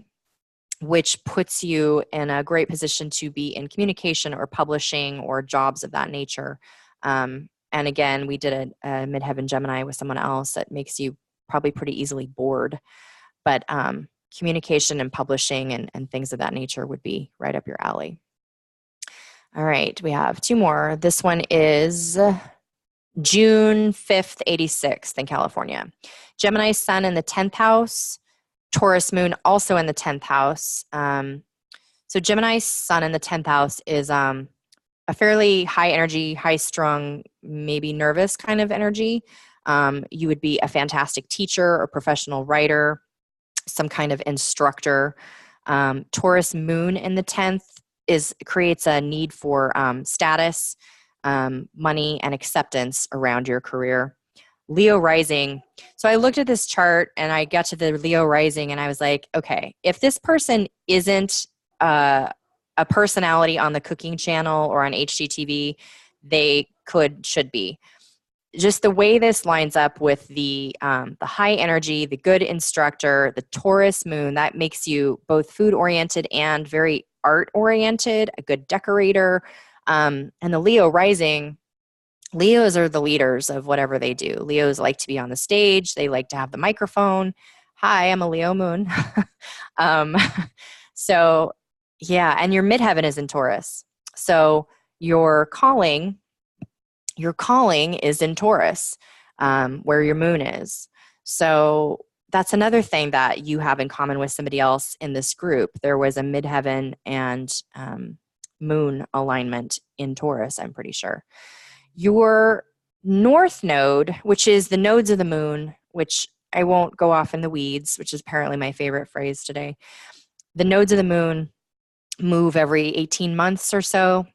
which puts you in a great position to be in communication or publishing or jobs of that nature. And again, we did a midheaven Gemini with someone else that makes you probably pretty easily bored. But communication and publishing and things of that nature would be right up your alley. All right, we have two more. This one is June 5th, 86th in California. Gemini sun in the 10th house, Taurus moon also in the 10th house. So Gemini sun in the 10th house is a fairly high energy, high strung, maybe nervous kind of energy. You would be a fantastic teacher or professional writer, some kind of instructor. Taurus moon in the 10th creates a need for status, money, and acceptance around your career. Leo rising. So I looked at this chart and I got to the Leo rising and I was like, okay, if this person isn't a personality on the cooking channel or on HGTV, they should be. Just the way this lines up with the high energy, the good instructor, the Taurus moon, that makes you both food oriented and very art oriented, a good decorator. And the Leo rising, Leos are the leaders of whatever they do. Leos like to be on the stage. They like to have the microphone. Hi, I'm a Leo moon. So yeah, and your midheaven is in Taurus. So your calling is in Taurus, where your moon is. So that's another thing that you have in common with somebody else in this group. There was a midheaven and moon alignment in Taurus, I'm pretty sure. Your north node, which is the nodes of the moon, which I won't go off in the weeds, which is apparently my favorite phrase today. The nodes of the moon move every 18 months or so.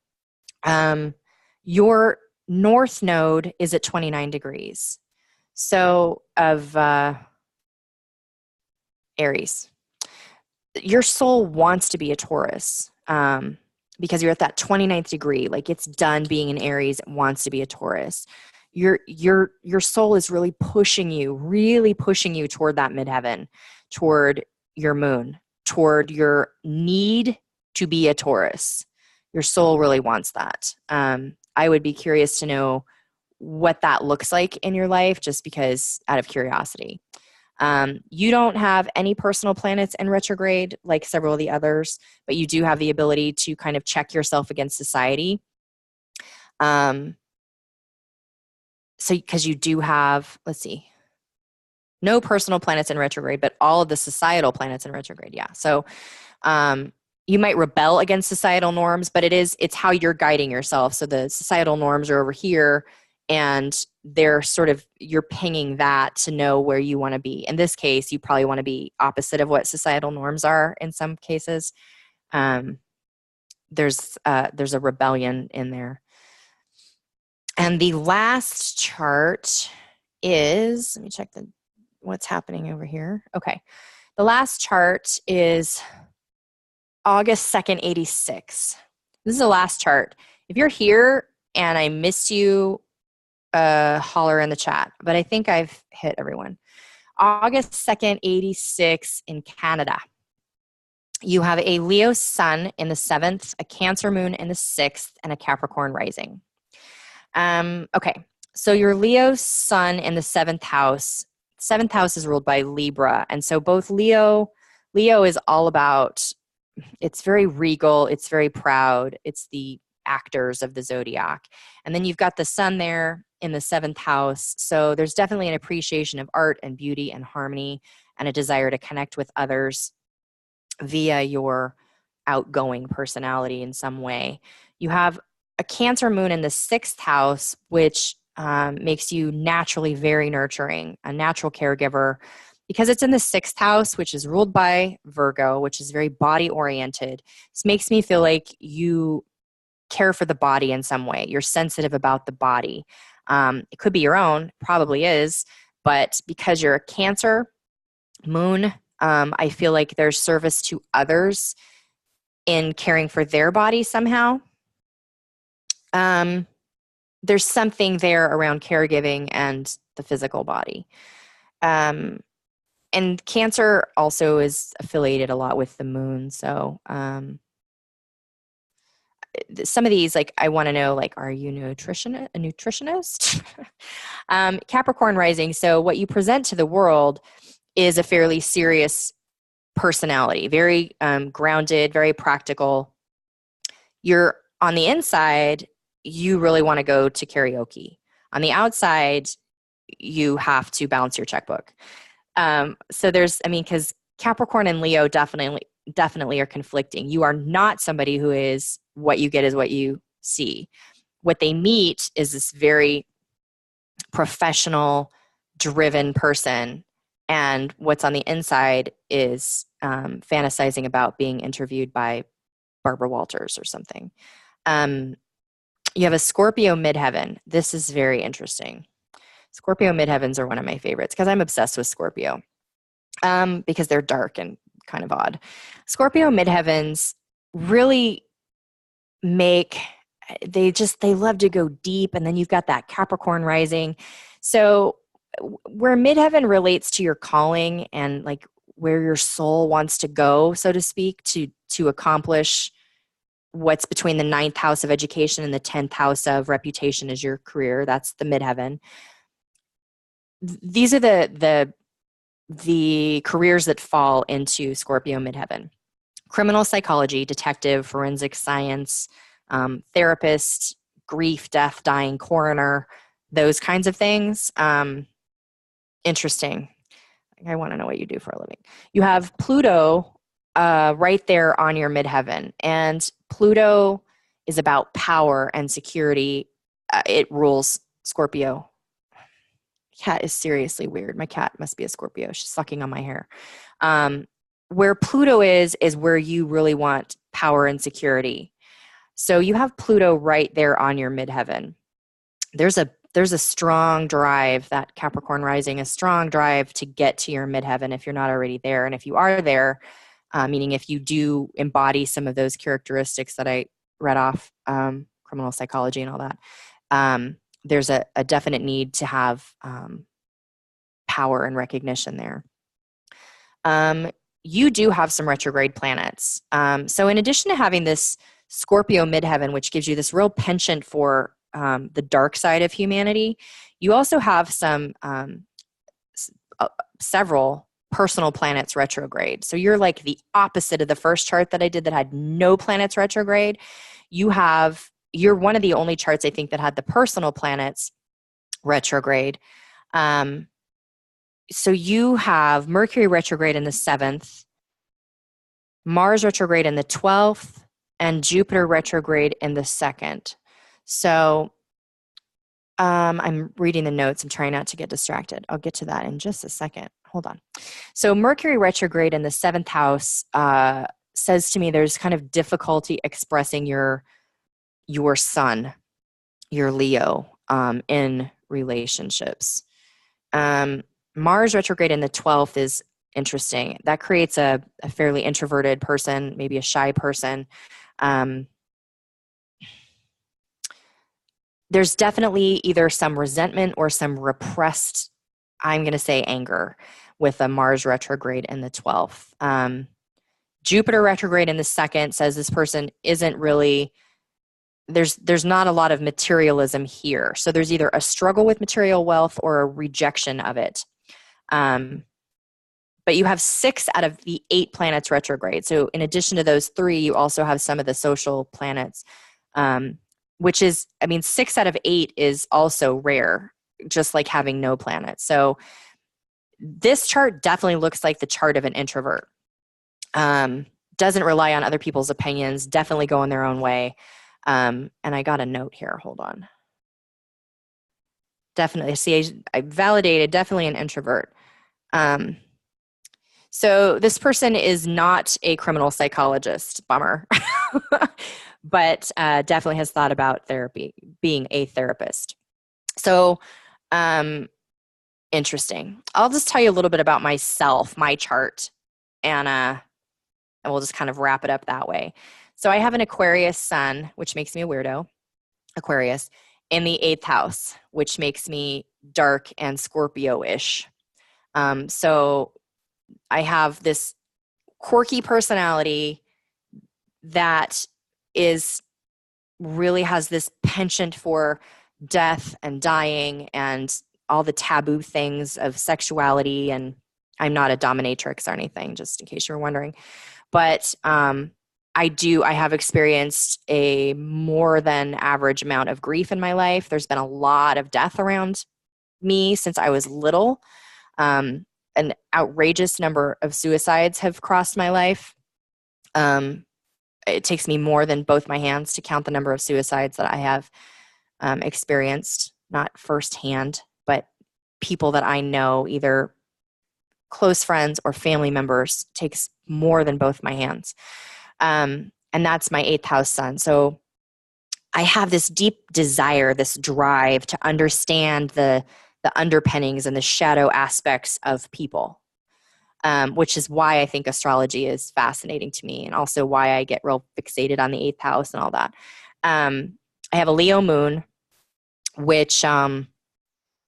Your north node is at 29 degrees. So of Aries. Your soul wants to be a Taurus because you're at that 29th degree. Like it's done being an Aries. It wants to be a Taurus. Your soul is really pushing you toward that midheaven, toward your moon, toward your need to be a Taurus. Your soul really wants that. I would be curious to know what that looks like in your life, just because out of curiosity. You don't have any personal planets in retrograde like several of the others, but you do have the ability to kind of check yourself against society. So because you do have, let's see, no personal planets in retrograde, but all of the societal planets in retrograde. Yeah. So you might rebel against societal norms, but it's how you're guiding yourself. So the societal norms are over here, and they're sort of, you're pinging that to know where you want to be. In this case, you probably want to be opposite of what societal norms are in some cases. There's a rebellion in there. And the last chart is, let me check what's happening over here. Okay. The last chart is August 2nd, 86. This is the last chart. If you're here and I missed you, holler in the chat, but I think I've hit everyone. August 2nd, 86 in Canada. You have a Leo sun in the 7th, a Cancer moon in the 6th, and a Capricorn rising. Okay, so your Leo sun in the 7th house. 7th house is ruled by Libra, and so both Leo is all about, it's very regal, it's very proud, it's the actors of the zodiac. And then you've got the sun there in the 7th house, so there's definitely an appreciation of art and beauty and harmony and a desire to connect with others via your outgoing personality in some way. You have a Cancer moon in the 6th house, which makes you naturally very nurturing, a natural caregiver, because it's in the 6th house, which is ruled by Virgo, which is very body oriented. This makes me feel like you care for the body in some way. You're sensitive about the body. It could be your own, probably is, but because you're a Cancer moon, I feel like there's service to others in caring for their body somehow. There's something there around caregiving and the physical body. And Cancer also is affiliated a lot with the moon. So some of these, like, I want to know, like, are you a nutritionist? Capricorn rising. So what you present to the world is a fairly serious personality, very grounded, very practical. You're on the inside, you really want to go to karaoke. On the outside, you have to balance your checkbook. So there's, because Capricorn and Leo definitely are conflicting. You are not somebody who is, what you get is what you see. What they meet is this very professional, driven person. And what's on the inside is fantasizing about being interviewed by Barbara Walters or something. You have a Scorpio midheaven. This is very interesting. Scorpio midheavens are one of my favorites because I'm obsessed with Scorpio because they're dark and kind of odd. Scorpio midheavens really they love to go deep, and then you've got that Capricorn rising. So where midheaven relates to your calling and like where your soul wants to go, so to speak, to accomplish what's between the 9th house of education and the 10th house of reputation as your career. That's the midheaven. These are the careers that fall into Scorpio midheaven: criminal psychology, detective, forensic science, therapist, grief, death, dying, coroner, those kinds of things. Interesting. I want to know what you do for a living. You have Pluto right there on your midheaven, and Pluto is about power and security. It rules Scorpio. cat is seriously weird. My cat must be a Scorpio. She's sucking on my hair. Where Pluto is where you really want power and security. So you have Pluto right there on your midheaven. There's a strong drive, that Capricorn rising, a strong drive to get to your midheaven if you're not already there. And if you are there, meaning if you do embody some of those characteristics that I read off, criminal psychology and all that, there's a definite need to have power and recognition there. You do have some retrograde planets. So in addition to having this Scorpio midheaven, which gives you this real penchant for the dark side of humanity, you also have several personal planets retrograde. So you're like the opposite of the first chart that I did that had no planets retrograde. You're one of the only charts I think that had the personal planets retrograde. So you have Mercury retrograde in the 7th, Mars retrograde in the 12th, and Jupiter retrograde in the 2nd. So I'm reading the notes. I'm trying not to get distracted. I'll get to that in just a second. Hold on. So Mercury retrograde in the 7th house says to me there's kind of difficulty expressing your sun, your Leo, in relationships. Mars retrograde in the 12th is interesting. That creates a fairly introverted person, maybe a shy person. There's definitely either some resentment or some repressed, I'm going to say, anger with a Mars retrograde in the 12th. Jupiter retrograde in the 2nd says this person isn't really, there's not a lot of materialism here. So there's either a struggle with material wealth or a rejection of it. But you have 6 out of the 8 planets retrograde. So in addition to those 3, you also have some of the social planets, which is, 6 out of 8 is also rare, just like having no planets. So this chart definitely looks like the chart of an introvert. Doesn't rely on other people's opinions, definitely going their own way. And I got a note here. Hold on. Definitely, see, I validated, definitely an introvert. So this person is not a criminal psychologist, bummer, but definitely has thought about therapy, being a therapist. So interesting. I'll just tell you a little bit about myself, my chart, and we'll just kind of wrap it up that way. So I have an Aquarius sun, which makes me a weirdo, Aquarius, in the 8th house, which makes me dark and Scorpio-ish. So I have this quirky personality that really has this penchant for death and dying and all the taboo things of sexuality. And I'm not a dominatrix or anything, just in case you were wondering. But I have experienced a more than average amount of grief in my life. There's been a lot of death around me since I was little. An outrageous number of suicides have crossed my life. It takes me more than both my hands to count the number of suicides that I have experienced, not firsthand, but people that I know, either close friends or family members, takes more than both my hands. And that's my 8th house sun. So I have this deep desire, this drive to understand the underpinnings and the shadow aspects of people, which is why I think astrology is fascinating to me, and also why I get real fixated on the 8th house and all that. I have a Leo moon, which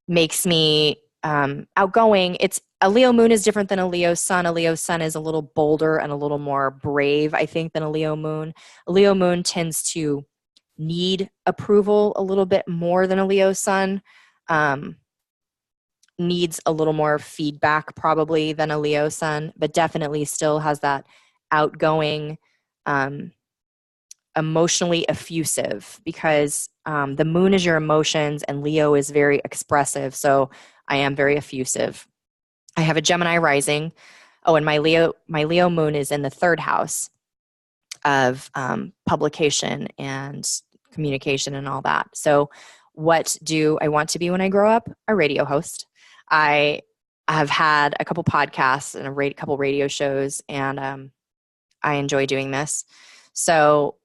makes me outgoing. A Leo moon is different than a Leo sun. A Leo sun is a little bolder and a little more brave, I think, than a Leo moon. A Leo moon tends to need approval a little bit more than a Leo sun. Needs a little more feedback probably than a Leo sun, but definitely still has that outgoing, emotionally effusive, because the moon is your emotions and Leo is very expressive. So I am very effusive. I have a Gemini rising. Oh, and my Leo moon is in the 3rd house of publication and communication and all that. So what do I want to be when I grow up? A radio host. I have had a couple podcasts and a couple radio shows, and I enjoy doing this. So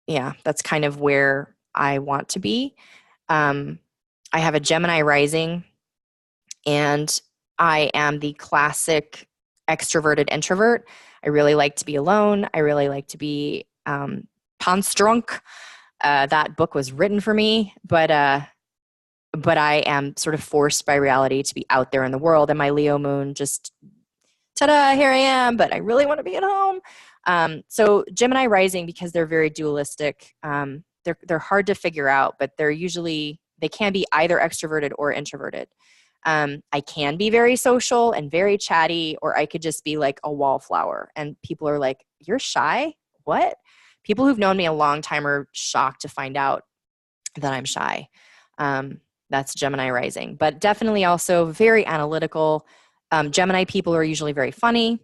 yeah, that's kind of where I want to be. Um, I have a Gemini rising, and I am the classic extroverted introvert. I really like to be alone. I really like to be Panstrunk. That book was written for me, but I am sort of forced by reality to be out there in the world. And my Leo moon just, ta-da, here I am, but I really want to be at home. So Gemini rising, because they're very dualistic, they're hard to figure out, but they can be either extroverted or introverted. I can be very social and very chatty, or I could just be like a wallflower. And people are like, "You're shy? What?" People who've known me a long time are shocked to find out that I'm shy. That's Gemini rising, but definitely also very analytical. Gemini people are usually very funny.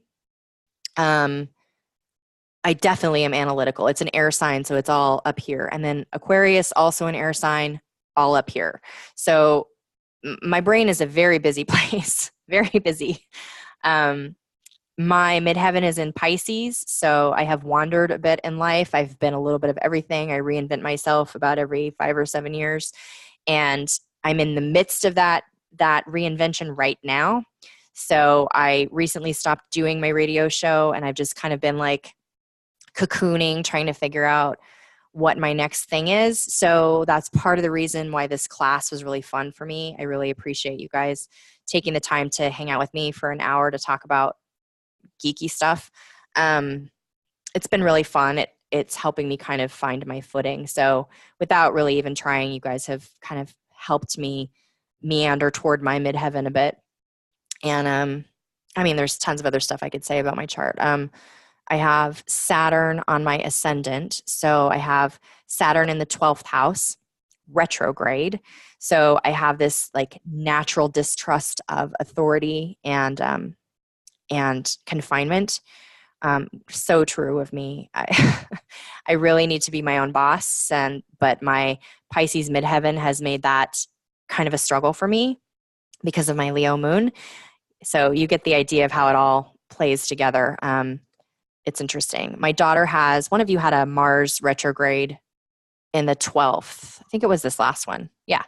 I definitely am analytical. It's an air sign, so it's all up here. And then Aquarius, also an air sign, all up here. So my brain is a very busy place, very busy. My midheaven is in Pisces, so I have wandered a bit in life. I've been a little bit of everything. I reinvent myself about every 5 or 7 years, and I'm in the midst of that reinvention right now. So I recently stopped doing my radio show, and I've just kind of been like cocooning, trying to figure out what my next thing is. So that's part of the reason why this class was really fun for me. I really appreciate you guys taking the time to hang out with me for an hour to talk about geeky stuff. It's been really fun. It's helping me kind of find my footing. So without really even trying, you guys have kind of helped me meander toward my midheaven a bit. And I mean, there's tons of other stuff I could say about my chart. I have Saturn on my ascendant. So I have Saturn in the 12th house, retrograde. So I have this like natural distrust of authority and confinement. So true of me. I really need to be my own boss, but my Pisces midheaven has made that kind of a struggle for me because of my Leo moon. So you get the idea of how it all plays together. It's interesting. My daughter one of you had a Mars retrograde in the 12th. I think it was this last one. Yeah.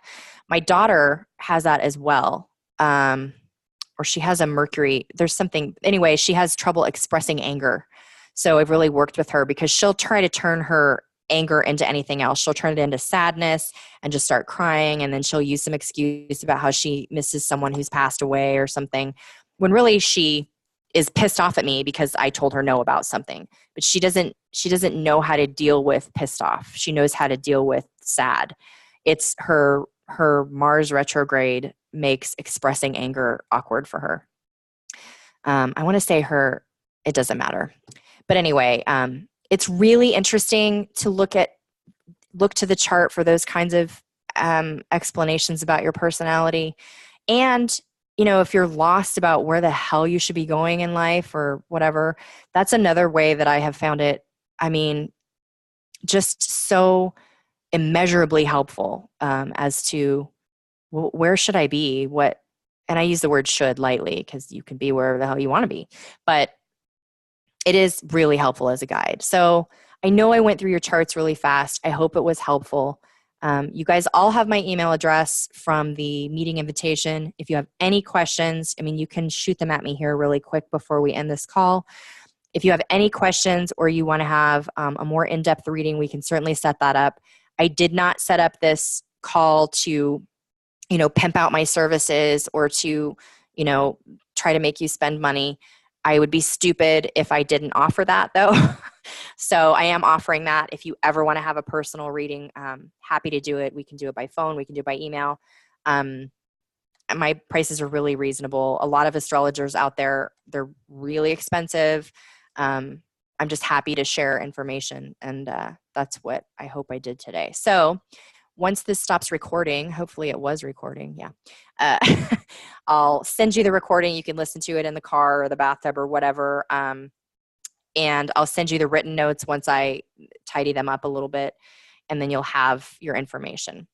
My daughter has that as well. Or she has a Mercury. There's something, anyway, she has trouble expressing anger. So I've really worked with her because she'll try to turn her anger into anything else. She'll turn it into sadness and just start crying. And then she'll use some excuse about how she misses someone who's passed away or something, when really she is pissed off at me because I told her no about something. But she doesn't know how to deal with pissed off. She knows how to deal with sad. It's her Mars retrograde makes expressing anger awkward for her. I want to say it doesn't matter. But anyway, it's really interesting to look to the chart for those kinds of explanations about your personality. And if you're lost about where the hell you should be going in life or whatever, that's another way that I have found it, just so immeasurably helpful as to where should I be? And I use the word should lightly because you can be wherever the hell you want to be. But it is really helpful as a guide. So I know I went through your charts really fast. I hope it was helpful. You guys all have my email address from the meeting invitation. If you have any questions, you can shoot them at me here really quick before we end this call. If you have any questions or you want to have a more in-depth reading, we can certainly set that up. I did not set up this call to, pimp out my services or to, try to make you spend money. I would be stupid if I didn't offer that, though. So I am offering that. If you ever want to have a personal reading, happy to do it. We can do it by phone. We can do it by email. My prices are really reasonable. A lot of astrologers out there, they're really expensive. I'm just happy to share information. And that's what I hope I did today. So once this stops recording, hopefully it was recording. Yeah. I'll send you the recording. You can listen to it in the car or the bathtub or whatever. And I'll send you the written notes once I tidy them up a little bit, and then you'll have your information.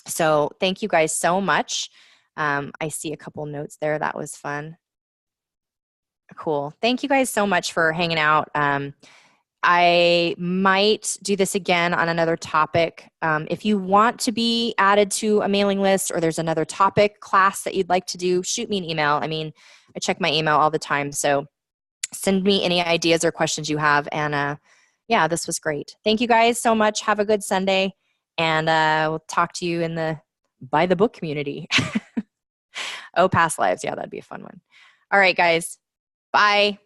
So thank you guys so much. I see a couple notes there. That was fun. Cool. Thank you guys so much for hanging out. I might do this again on another topic. If you want to be added to a mailing list or there's another topic class that you'd like to do, shoot me an email. I mean, I check my email all the time. So send me any ideas or questions you have. And yeah, this was great. Thank you guys so much. Have a good Sunday. And we'll talk to you in the By the Book community. Oh, past lives. Yeah, that'd be a fun one. All right, guys. Bye.